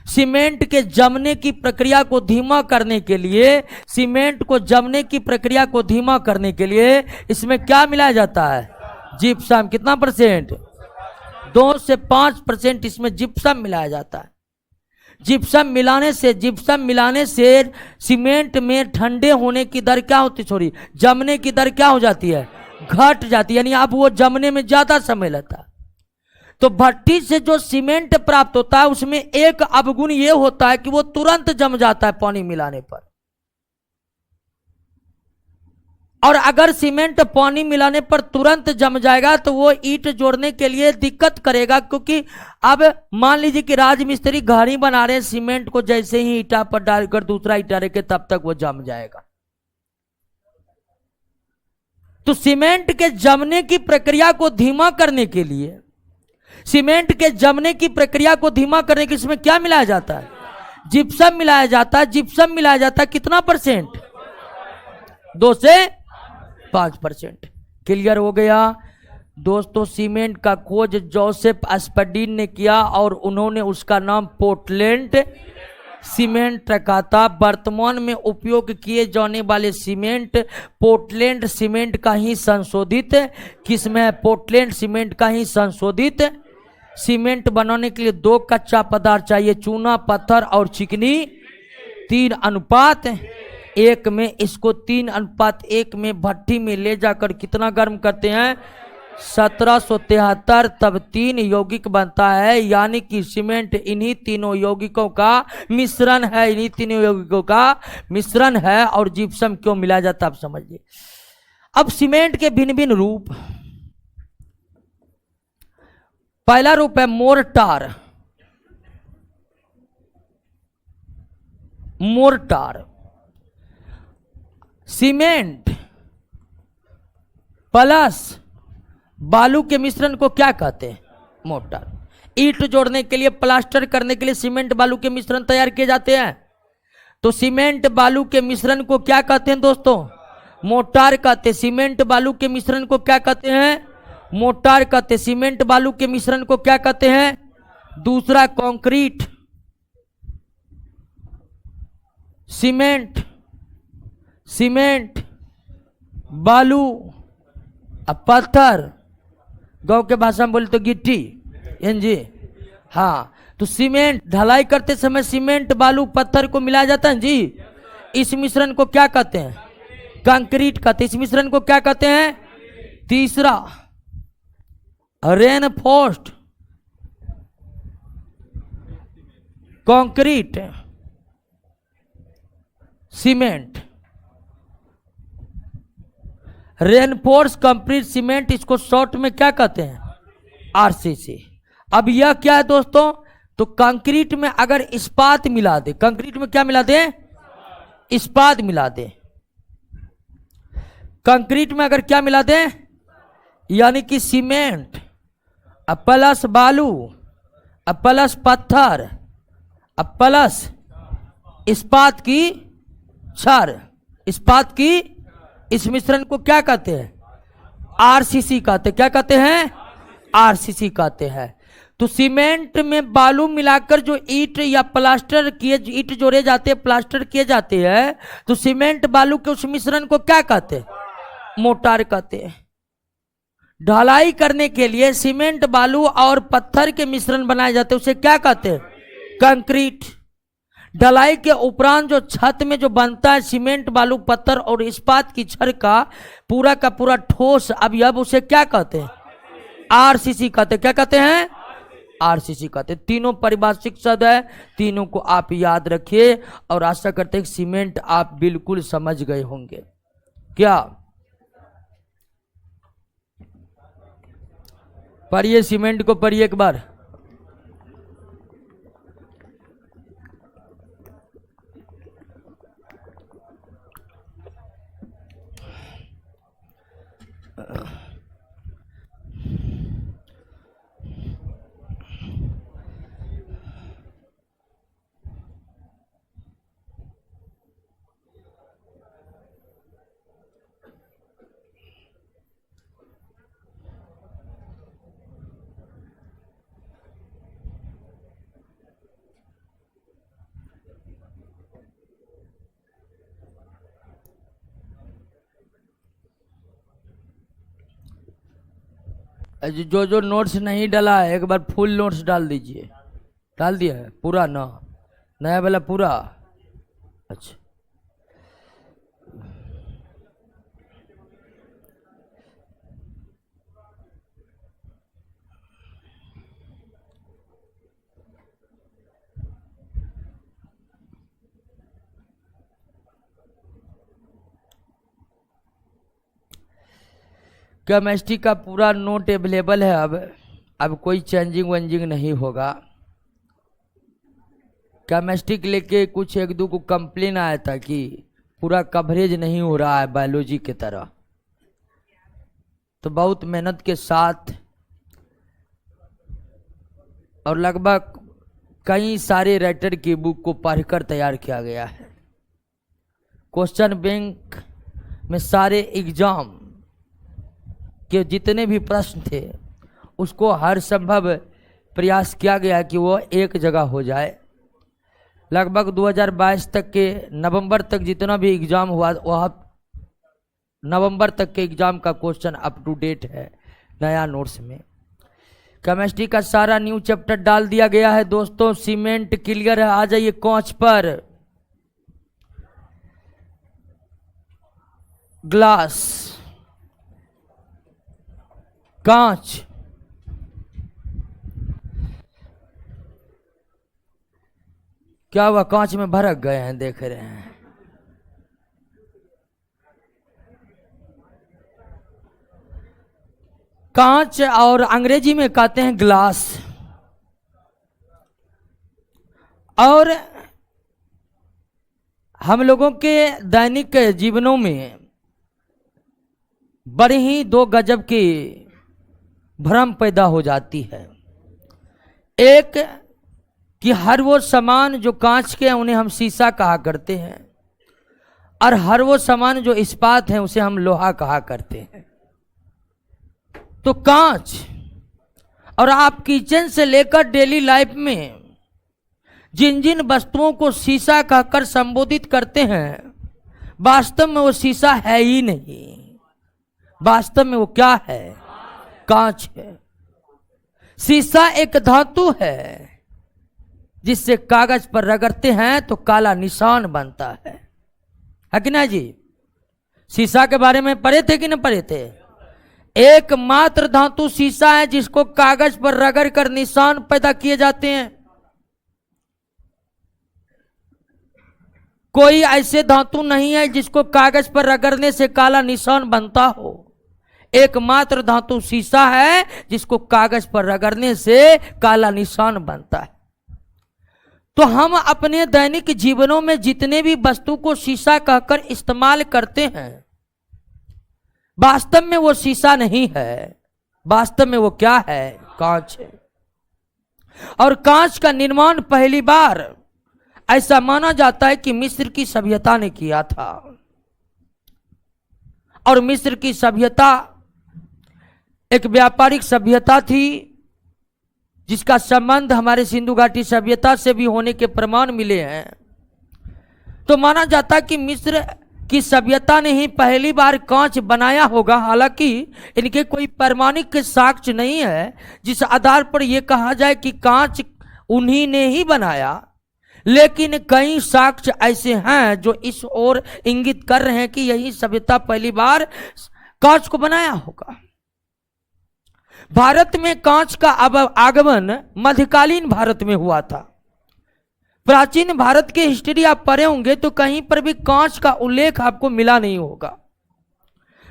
S1: सीमेंट के जमने की प्रक्रिया को धीमा करने के लिए, सीमेंट को जमने की प्रक्रिया को धीमा करने के लिए इसमें क्या मिलाया जाता है, जिप्सम। कितना परसेंट, 2 से 5% इसमें जिप्सम मिलाया जाता है। जिप्सम मिलाने से सीमेंट में ठंडे होने की दर क्या होती, सॉरी जमने की दर क्या हो जाती है, घट जाती है। यानी अब वो जमने में ज्यादा समय लगता है। तो भट्टी से जो सीमेंट प्राप्त होता है उसमें एक अवगुण ये होता है कि वो तुरंत जम जाता है पानी मिलाने पर। और अगर सीमेंट पानी मिलाने पर तुरंत जम जाएगा तो वो ईंट जोड़ने के लिए दिक्कत करेगा, क्योंकि अब मान लीजिए कि राजमिस्त्री घड़ी बना रहे हैं, सीमेंट को जैसे ही ईंटा पर डालकर दूसरा ईंटा रखे तब तक वो जम जाएगा। तो सीमेंट के जमने की प्रक्रिया को धीमा करने के लिए, सीमेंट के जमने की प्रक्रिया को धीमा करने के इसमें क्या मिलाया जाता है, जिप्सम मिलाया जाता है। जिप्सम मिलाया जाता है कितना परसेंट, 2 से 5%। क्लियर हो गया दोस्तों। सीमेंट का खोज जोसेफ स्पडीन ने किया और उन्होंने उसका नाम पोर्टलैंड सीमेंट रखा था। वर्तमान में उपयोग किए जाने वाले सीमेंट पोर्टलैंड सीमेंट का ही संशोधित किस्म है। पोर्टलैंड सीमेंट का ही संशोधित सीमेंट बनाने के लिए 2 कच्चा पदार्थ चाहिए, चूना पत्थर और चिकनी। 3:1 में इसको 3:1 में भट्टी में ले जाकर कितना गर्म करते हैं, 1773, तब 3 यौगिक बनता है। यानी कि सीमेंट इन्हीं तीनों यौगिकों का मिश्रण है, इन्हीं तीनों यौगिकों का मिश्रण है। और जिप्सम क्यों मिलाया जाता है आप समझिए। अब सीमेंट के भिन्न भिन्न रूप, पहला रूप है मोर्टार। मोर्टार सीमेंट प्लस बालू के मिश्रण को क्या कहते हैं, मोर्टार। ईंट जोड़ने के लिए, प्लास्टर करने के लिए सीमेंट बालू के मिश्रण तैयार किए जाते हैं। तो सीमेंट बालू के मिश्रण को क्या कहते हैं दोस्तों? मोर्टार कहते हैं। सीमेंट बालू के मिश्रण को क्या कहते हैं? मोर्टार कहते हैं। सीमेंट बालू के मिश्रण को क्या कहते हैं? दूसरा कंक्रीट। सीमेंट बालू अब पत्थर, गांव के भाषा में बोले तो गिट्टी, जी हाँ। तो सीमेंट ढलाई करते समय सीमेंट बालू पत्थर को मिलाया जाता है जी। इस मिश्रण को क्या कहते हैं? कंक्रीट कहते हैं। इस मिश्रण को क्या कहते हैं? तीसरा reinforced concrete cement. Reinforce concrete cement, इसको शॉर्ट में क्या कहते हैं? आरसीसी। अब यह क्या है दोस्तों? तो कंक्रीट में अगर इस्पात मिला दे, कंक्रीट में क्या मिला दे? इस्पात मिला दे। कंक्रीट में अगर क्या मिला दे? यानी कि सीमेंट प्लस बालू प्लस पत्थर प्लस इस्पात की छड़, इस्पात की, इस मिश्रण को क्या कहते हैं? आरसीसी कहते हैं। क्या कहते हैं? आरसीसी कहते हैं। तो सीमेंट में बालू मिलाकर जो ईंट या प्लास्टर किए, ईंट जोड़े जाते हैं, प्लास्टर किए जाते हैं, तो सीमेंट बालू के उस मिश्रण को क्या कहते हैं? मोर्टार कहते हैं। ढलाई करने के लिए सीमेंट बालू और पत्थर के मिश्रण बनाए जाते हैं, उसे क्या कहते हैं? कंक्रीट। ढलाई के उपरांत जो छत में जो बनता है सीमेंट बालू पत्थर और इस्पात की छड़ का पूरा ठोस अवयव, उसे क्या कहते हैं? आरसीसी कहते हैं। क्या कहते हैं? आरसीसी कहते हैं। तीनों पारिभाषिक शब्द है, तीनों को आप याद रखिए और आशा करते हैं सीमेंट आप बिल्कुल समझ गए होंगे। क्या पढ़िए, सीमेंट को पढ़िए एक बार। जो जो नोट्स नहीं डाला है एक बार फुल नोट्स डाल दीजिए। डाल दिया है पूरा ना? नया वाला पूरा? अच्छा। केमिस्ट्री का पूरा नोट अवेलेबल है। अब कोई चेंजिंग वेंजिंग नहीं होगा। केमिस्ट्री के लेके कुछ एक दो को कंप्लेन आया था कि पूरा कवरेज नहीं हो रहा है बायोलॉजी की तरह, तो बहुत मेहनत के साथ और लगभग कई सारे राइटर की बुक को पढ़कर तैयार किया गया है। क्वेश्चन बैंक में सारे एग्जाम के जितने भी प्रश्न थे उसको हर संभव प्रयास किया गया कि वो एक जगह हो जाए। लगभग 2022 तक के नवंबर तक जितना भी एग्जाम हुआ वह नवंबर तक के एग्जाम का क्वेश्चन अप टू डेट है नया नोट्स में। केमिस्ट्री का सारा न्यू चैप्टर डाल दिया गया है दोस्तों। सीमेंट क्लियर है? आ जाइए कांच पर। ग्लास, कांच, क्या हुआ? कांच में भड़क गए हैं, देख रहे हैं। कांच और अंग्रेजी में कहते हैं ग्लास। और हम लोगों के दैनिक जीवनों में बड़े ही दो गजब की भ्रम पैदा हो जाती है। एक कि हर वो सामान जो कांच के हैं उन्हें हम शीशा कहा करते हैं, और हर वो सामान जो इस्पात है उसे हम लोहा कहा करते हैं। तो कांच, और आप किचन से लेकर डेली लाइफ में जिन जिन वस्तुओं को शीशा कहकर संबोधित करते हैं, वास्तव में वो शीशा है ही नहीं। वास्तव में वो क्या है? कांच है। शीशा एक धातु है जिससे कागज पर रगड़ते हैं तो काला निशान बनता है कि ना जी? शीशा के बारे में पढ़े थे कि नहीं पढ़े थे? एकमात्र धातु शीशा है जिसको कागज पर रगड़ कर निशान पैदा किए जाते हैं। कोई ऐसे धातु नहीं है जिसको कागज पर रगड़ने से काला निशान बनता हो। एकमात्र धातु शीशा है जिसको कागज पर रगड़ने से काला निशान बनता है। तो हम अपने दैनिक जीवनों में जितने भी वस्तु को शीशा कहकर इस्तेमाल करते हैं, वास्तव में वो शीशा नहीं है। वास्तव में वो क्या है? कांच है। और कांच का निर्माण पहली बार ऐसा माना जाता है कि मिस्र की सभ्यता ने किया था। और मिस्र की सभ्यता एक व्यापारिक सभ्यता थी जिसका संबंध हमारे सिंधु घाटी सभ्यता से भी होने के प्रमाण मिले हैं। तो माना जाता है कि मिस्र की सभ्यता ने ही पहली बार कांच बनाया होगा। हालांकि इनके कोई प्रमाणिक साक्ष्य नहीं है जिस आधार पर यह कहा जाए कि कांच उन्हीं ने ही बनाया, लेकिन कई साक्ष्य ऐसे हैं जो इस ओर इंगित कर रहे हैं कि यही सभ्यता पहली बार कांच को बनाया होगा। भारत में कांच का आगमन मध्यकालीन भारत में हुआ था। प्राचीन भारत के हिस्ट्री आप पढ़े होंगे तो कहीं पर भी कांच का उल्लेख आपको मिला नहीं होगा।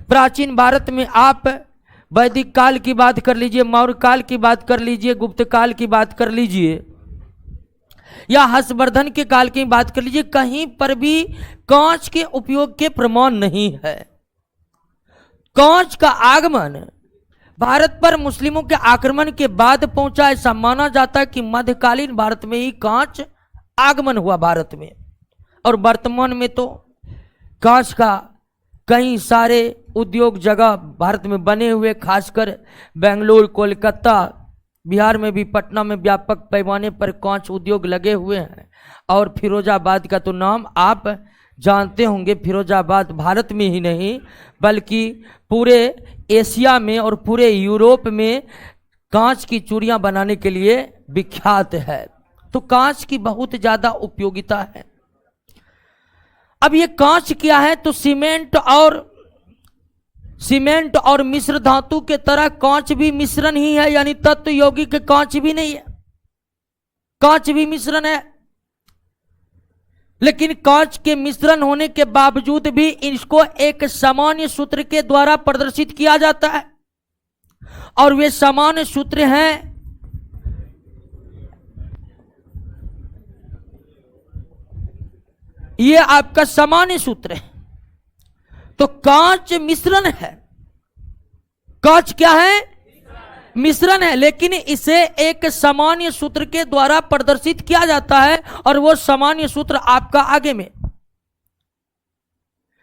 S1: प्राचीन भारत में आप वैदिक काल की बात कर लीजिए, मौर्य काल की बात कर लीजिए, गुप्त काल की बात कर लीजिए, या हर्षवर्धन के काल की बात कर लीजिए, कहीं पर भी कांच के उपयोग के प्रमाण नहीं है। कांच का आगमन भारत पर मुस्लिमों के आक्रमण के बाद पहुंचा। ऐसा माना जाता है कि मध्यकालीन भारत में ही कांच आगमन हुआ भारत में। और वर्तमान में तो कांच का कई सारे उद्योग जगह भारत में बने हुए, खासकर बेंगलुरु, कोलकाता, बिहार में भी, पटना में व्यापक पैमाने पर कांच उद्योग लगे हुए हैं। और फिरोजाबाद का तो नाम आप जानते होंगे। फिरोजाबाद भारत में ही नहीं बल्कि पूरे एशिया में और पूरे यूरोप में कांच की चूड़ियां बनाने के लिए विख्यात है। तो कांच की बहुत ज्यादा उपयोगिता है। अब ये कांच क्या है? तो सीमेंट और मिश्र धातु के तरह कांच भी मिश्रण ही है, यानी तत्व यौगिक कांच भी नहीं है, कांच भी मिश्रण है। लेकिन कांच के मिश्रण होने के बावजूद भी इसको एक सामान्य सूत्र के द्वारा प्रदर्शित किया जाता है। और वे सामान्य सूत्र हैं ये आपका सामान्य सूत्र है। तो कांच मिश्रण है। कांच क्या है? मिश्रण है, लेकिन इसे एक सामान्य सूत्र के द्वारा प्रदर्शित किया जाता है और वो सामान्य सूत्र आपका आगे में।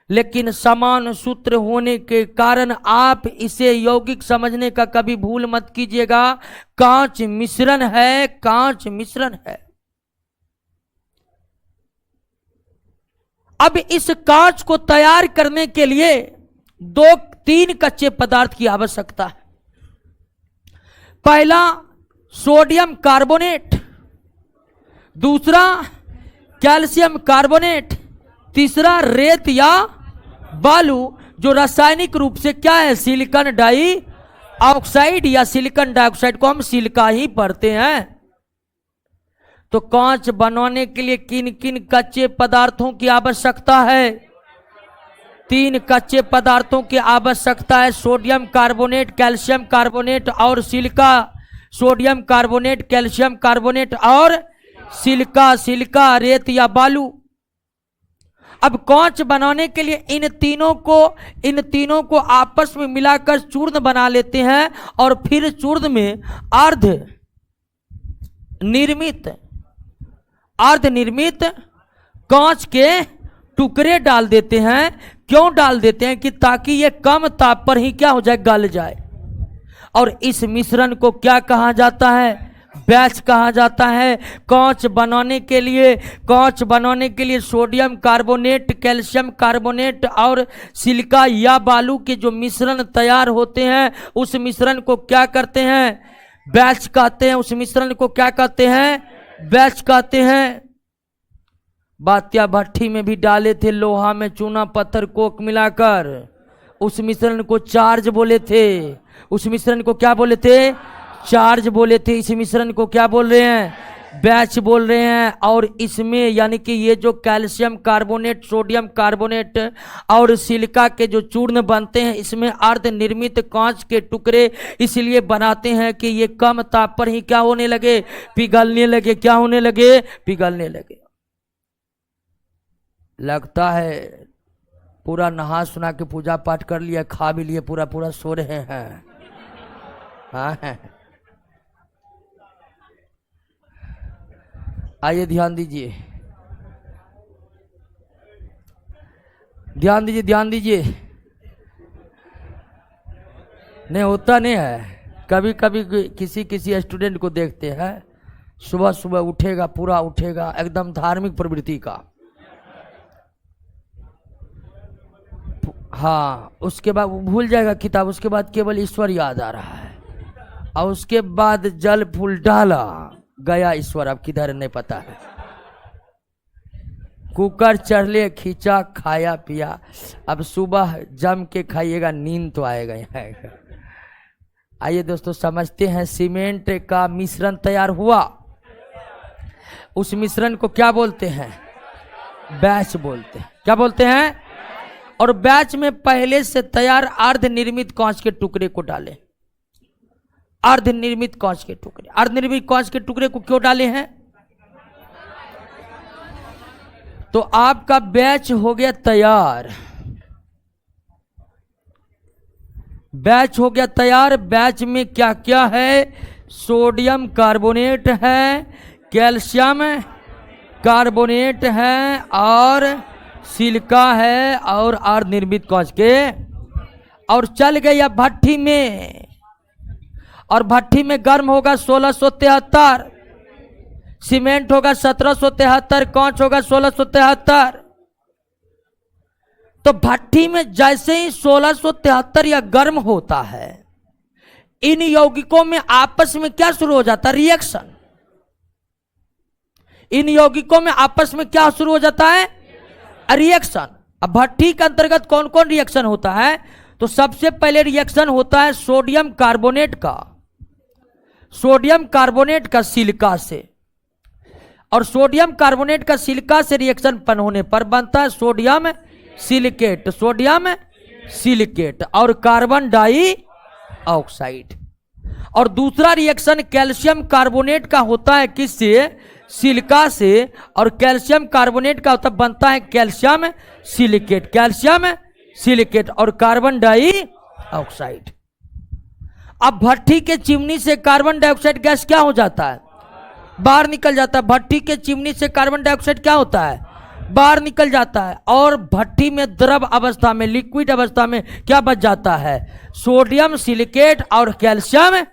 S1: लेकिन समान सूत्र होने के कारण आप इसे यौगिक समझने का कभी भूल मत कीजिएगा। कांच मिश्रण है, कांच मिश्रण है। अब इस कांच को तैयार करने के लिए 2-3 कच्चे पदार्थ की आवश्यकता है। पहला सोडियम कार्बोनेट, दूसरा कैल्शियम कार्बोनेट, तीसरा रेत या बालू, जो रासायनिक रूप से क्या है? सिलिकॉन डाइऑक्साइड या सिलिकॉन डाइऑक्साइड को हम सिलिका ही पढ़ते हैं। तो कांच बनाने के लिए किन किन कच्चे पदार्थों की आवश्यकता है? 3 कच्चे पदार्थों की आवश्यकता है। सोडियम कार्बोनेट, कैल्शियम कार्बोनेट और silica. Sodium carbonate, calcium carbonate और सिलिका, रेत या बालू। अब कांच बनाने के लिए इन तीनों को आपस में मिलाकर चूर्ण बना लेते हैं और फिर चूर्ण में निर्मित, अर्ध निर्मित कांच के टुकड़े डाल देते हैं। क्यों डाल देते हैं? कि ताकि ये कम ताप पर ही क्या हो जाए, गल जाए। और इस मिश्रण को क्या कहा जाता है? बैच कहा जाता है। कांच बनाने के लिए सोडियम कार्बोनेट, कैल्शियम कार्बोनेट और सिलिका या बालू के जो मिश्रण तैयार होते हैं, उस मिश्रण को क्या करते हैं? बैच कहते हैं। उस मिश्रण को क्या कहते हैं? बैच कहते हैं। बात्या भट्टी में भी डाले थे, लोहा में चूना पत्थर कोक मिलाकर। उस मिश्रण को चार्ज बोले थे। उस मिश्रण को क्या बोले थे? चार्ज बोले थे। इस मिश्रण को क्या बोल रहे हैं? बैच बोल रहे हैं। और इसमें यानी कि ये जो कैल्शियम कार्बोनेट, सोडियम कार्बोनेट और सिलिका के जो चूर्ण बनते हैं, इसमें अर्ध निर्मित कांच के टुकड़े इसलिए बनाते हैं कि ये कम ताप पर ही क्या होने लगे? पिघलने लगे। क्या होने लगे? पिघलने लगे। लगता है पूरा नहा सुना के पूजा पाठ कर लिया, खा भी लिए, पूरा पूरा सो रहे हैं। हाँ, आइए ध्यान दीजिए, ध्यान दीजिए, ध्यान दीजिए। नहीं होता नहीं है। कभी कभी किसी स्टूडेंट को देखते हैं, सुबह सुबह उठेगा, पूरा उठेगा एकदम धार्मिक प्रवृत्ति का। हाँ, उसके बाद वो भूल जाएगा किताब, उसके बाद केवल ईश्वर याद आ रहा है। और उसके बाद जल फूल डाला, गया ईश्वर, अब किधर नहीं पता है। कुकर चढ़ले, खींचा, खाया पिया। अब सुबह जम के खाइएगा, नींद तो आएगा ही आएगा। आइए दोस्तों, समझते हैं। सीमेंट का मिश्रण तैयार हुआ, उस मिश्रण को क्या बोलते हैं? बैच बोलते हैं। क्या बोलते हैं? और बैच में पहले से तैयार अर्ध निर्मित कांच के टुकड़े को डालें। अर्ध निर्मित कांच के टुकड़े, अर्ध निर्मित कांच के टुकड़े को क्यों डाले हैं? तो आपका बैच हो गया तैयार। बैच हो गया तैयार। बैच में क्या क्या है? सोडियम कार्बोनेट है, कैल्शियम कार्बोनेट है और सिलिका है और अर्ध निर्मित कांच के। और चल गया भट्टी में, और भट्टी में गर्म होगा 1673, सीमेंट होगा 1773, कांच होगा 1673। तो भट्टी में जैसे ही 1673 या गर्म होता है, इन यौगिकों में आपस में क्या शुरू हो जाता है? रिएक्शन। इन यौगिकों में आपस में क्या शुरू हो जाता है? रिएक्शन। अब भट्टी के अंतर्गत कौन कौन रिएक्शन होता है? तो सबसे पहले रिएक्शन होता है सोडियम कार्बोनेट का, सोडियम कार्बोनेट का सिलिका से। और सोडियम कार्बोनेट का सिलिका से रिएक्शन पन होने पर बनता है सोडियम सिलिकेट, सोडियम सिलिकेट और कार्बन डाई ऑक्साइड। और दूसरा रिएक्शन कैल्शियम कार्बोनेट का होता है, किससे? सिलिका से। और कैल्शियम कार्बोनेट का होता बनता है कैल्शियम सिलिकेट, कैल्शियम सिलिकेट और कार्बन डाई ऑक्साइड। अब भट्टी के चिमनी से कार्बन डाइऑक्साइड गैस क्या हो जाता है? बाहर निकल जाता है। भट्टी के चिमनी से कार्बन डाइऑक्साइड क्या होता है? बाहर निकल जाता है। और भट्टी में द्रव अवस्था में, लिक्विड अवस्था में क्या बच जाता है? सोडियम सिलिकेट और कैल्शियम।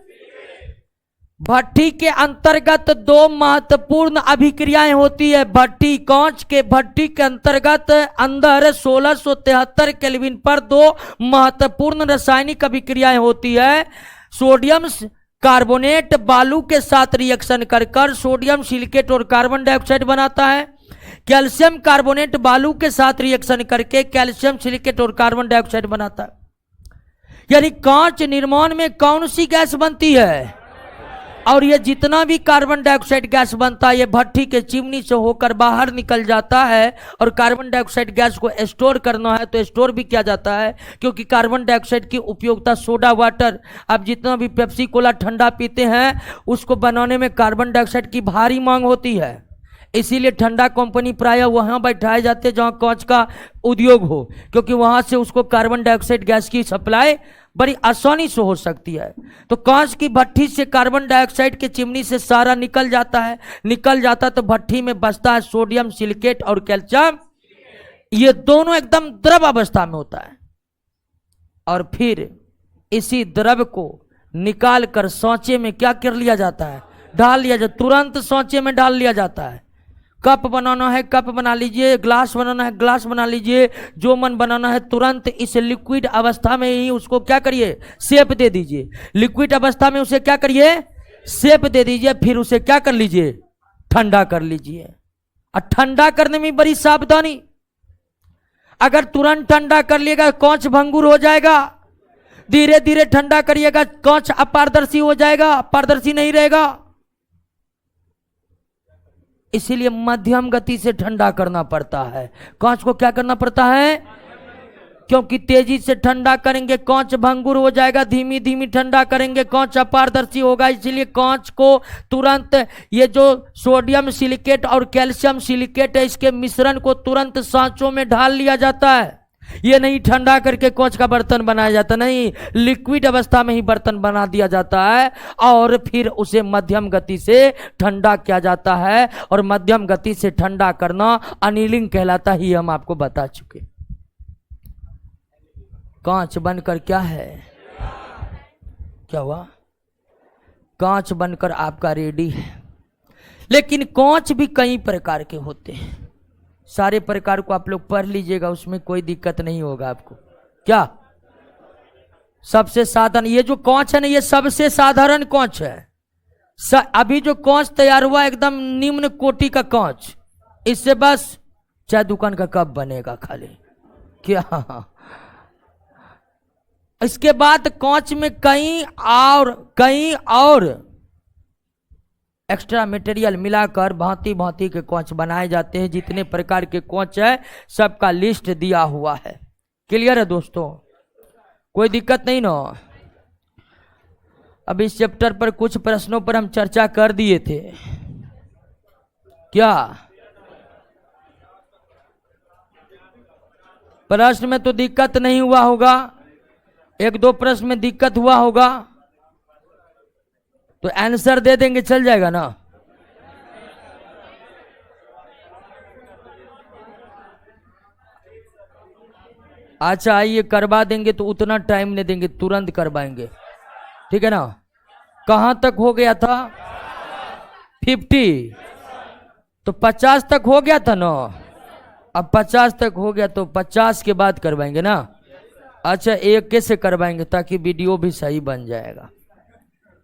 S1: भट्टी के अंतर्गत दो महत्वपूर्ण अभिक्रियाएं होती है। भट्टी कांच के भट्टी के अंतर्गत अंदर 1673 केल्विन पर दो महत्वपूर्ण रासायनिक अभिक्रियाएं होती है। सोडियम कार्बोनेट बालू के साथ रिएक्शन कर सोडियम सिलिकेट और कार्बन डाइऑक्साइड बनाता है। कैल्शियम कार्बोनेट बालू के साथ रिएक्शन करके कैल्शियम सिलिकेट और कार्बन डाइऑक्साइड बनाता है। यानी कांच निर्माण में कौन सी गैस बनती है? और ये जितना भी कार्बन डाइऑक्साइड गैस बनता है, ये भट्टी के चिमनी से होकर बाहर निकल जाता है। और कार्बन डाइऑक्साइड गैस को स्टोर करना है तो स्टोर भी किया जाता है, क्योंकि कार्बन डाइऑक्साइड की उपयोगिता सोडा वाटर, आप जितना भी पेप्सी कोला ठंडा पीते हैं, उसको बनाने में कार्बन डाइऑक्साइड की भारी मांग होती है। इसीलिए ठंडा कंपनी प्रायः वहां बैठाए जाते हैं जहां कांच का उद्योग हो, क्योंकि वहां से उसको कार्बन डाइऑक्साइड गैस की सप्लाई बड़ी आसानी से हो सकती है। तो कांच की भट्ठी से कार्बन डाइऑक्साइड के चिमनी से सारा निकल जाता है, तो भट्ठी में बचता है सोडियम सिलिकेट और कैल्शियम। ये दोनों एकदम द्रव अवस्था में होता है, और फिर इसी द्रव को निकाल कर सांचे में क्या कर लिया जाता है, डाल लिया जाता, तुरंत सांचे में डाल लिया जाता है। कप बनाना है कप बना लीजिए, ग्लास बनाना है ग्लास बना लीजिए, जो मन बनाना है तुरंत इस लिक्विड अवस्था में ही उसको क्या करिए, शेप दे दीजिए। लिक्विड अवस्था में उसे क्या करिए, शेप दे दीजिए, फिर उसे क्या कर लीजिए, ठंडा कर लीजिए। और ठंडा करने में बड़ी सावधानी, अगर तुरंत ठंडा कर लिएगा कांच भंगुर हो जाएगा, धीरे धीरे ठंडा करिएगा कांच अपारदर्शी हो जाएगा, पारदर्शी नहीं रहेगा। इसीलिए मध्यम गति से ठंडा करना पड़ता है, कांच को क्या करना पड़ता है, क्योंकि तेजी से ठंडा करेंगे कांच भंगुर हो जाएगा, धीमी धीमी ठंडा करेंगे कांच अपारदर्शी होगा। इसलिए कांच को तुरंत, ये जो सोडियम सिलिकेट और कैल्शियम सिलिकेट है, इसके मिश्रण को तुरंत सांचों में ढाल लिया जाता है। ये नहीं ठंडा करके कांच का बर्तन बनाया जाता, नहीं, लिक्विड अवस्था में ही बर्तन बना दिया जाता है, और फिर उसे मध्यम गति से ठंडा किया जाता है। और मध्यम गति से ठंडा करना अनिलिंग कहलाता ही, हम आपको बता चुके। कांच बनकर क्या है, क्या हुआ, कांच बनकर आपका रेडी है। लेकिन कांच भी कई प्रकार के होते हैं, सारे प्रकार को आप लोग पढ़ लीजिएगा, उसमें कोई दिक्कत नहीं होगा आपको। क्या सबसे साधारण ये जो कांच है ना, ये सबसे साधारण कांच है। अभी जो कांच तैयार हुआ एकदम निम्न कोटि का कांच, इससे बस चाय दुकान का कप बनेगा खाली, क्या। इसके बाद कांच में कई और एक्स्ट्रा मटेरियल मिलाकर भांति भांति के कांच बनाए जाते हैं। जितने प्रकार के कांच है सबका लिस्ट दिया हुआ है। क्लियर है दोस्तों, कोई दिक्कत नहीं ना। अब इस चैप्टर पर कुछ प्रश्नों पर हम चर्चा कर दिए थे, क्या प्रश्न में तो दिक्कत नहीं हुआ होगा, एक दो प्रश्न में दिक्कत हुआ होगा, तो आंसर दे देंगे, चल जाएगा ना। अच्छा आइए करवा देंगे, तो उतना टाइम नहीं देंगे, तुरंत करवाएंगे, ठीक है ना। कहां तक हो गया था, 50, तो 50 तक हो गया था ना। अब 50 तक हो गया तो 50 के बाद करवाएंगे ना। अच्छा एक कैसे करवाएंगे, ताकि वीडियो भी सही बन जाएगा,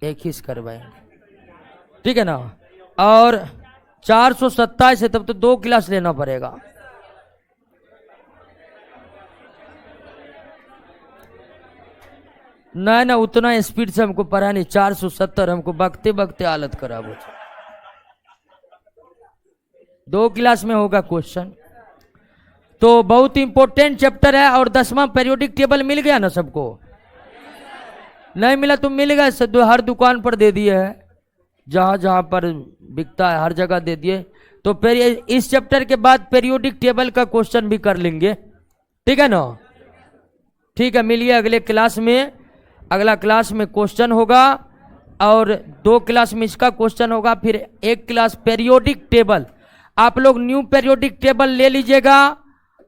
S1: एक ही से करवाएंगे, ठीक है ना। और 427 है, तब तो 2 क्लास लेना पड़ेगा। ना ना उतना स्पीड से हमको पढ़ा नहीं, 470 हमको बकते बकते हालत खराब हो जाए। 2 क्लास में होगा क्वेश्चन, तो बहुत इंपॉर्टेंट चैप्टर है। और 10वां पीरियोडिक टेबल मिल गया ना सबको, नहीं मिला तो मिलेगा, हर दुकान पर दे दिए है, जहां जहां पर बिकता है हर जगह दे दिए। तो फिर इस चैप्टर के बाद पीरियोडिक टेबल का क्वेश्चन भी कर लेंगे, ठीक है ना। ठीक है, मिलिए अगले क्लास में। अगला क्लास में क्वेश्चन होगा, और 2 क्लास में इसका क्वेश्चन होगा, फिर 1 क्लास पीरियोडिक टेबल। आप लोग न्यू पीरियोडिक टेबल ले लीजिएगा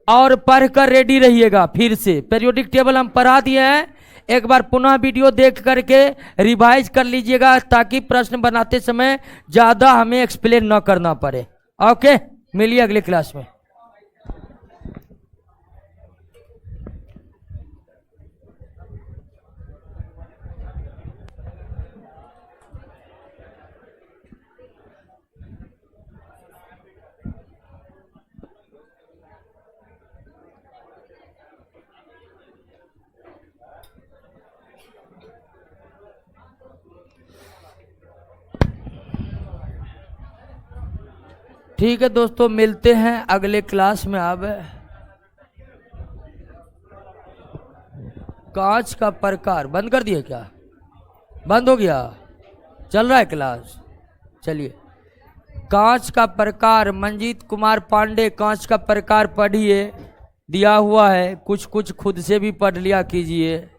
S1: और पढ़कर रेडी रहिएगा। फिर से पीरियोडिक टेबल हम पढ़ा दिए हैं, एक बार पुनः वीडियो देख करके रिवाइज कर लीजिएगा, ताकि प्रश्न बनाते समय ज्यादा हमें एक्सप्लेन न करना पड़े। ओके, मिलिए अगले क्लास में। ठीक है दोस्तों, मिलते हैं अगले क्लास में। अब कांच का प्रकार बंद कर दिए क्या, बंद हो गया, चल रहा है क्लास, चलिए। कांच का प्रकार, मंजीत कुमार पांडे, कांच का प्रकार पढ़िए, दिया हुआ है, कुछ कुछ खुद से भी पढ़ लिया कीजिए।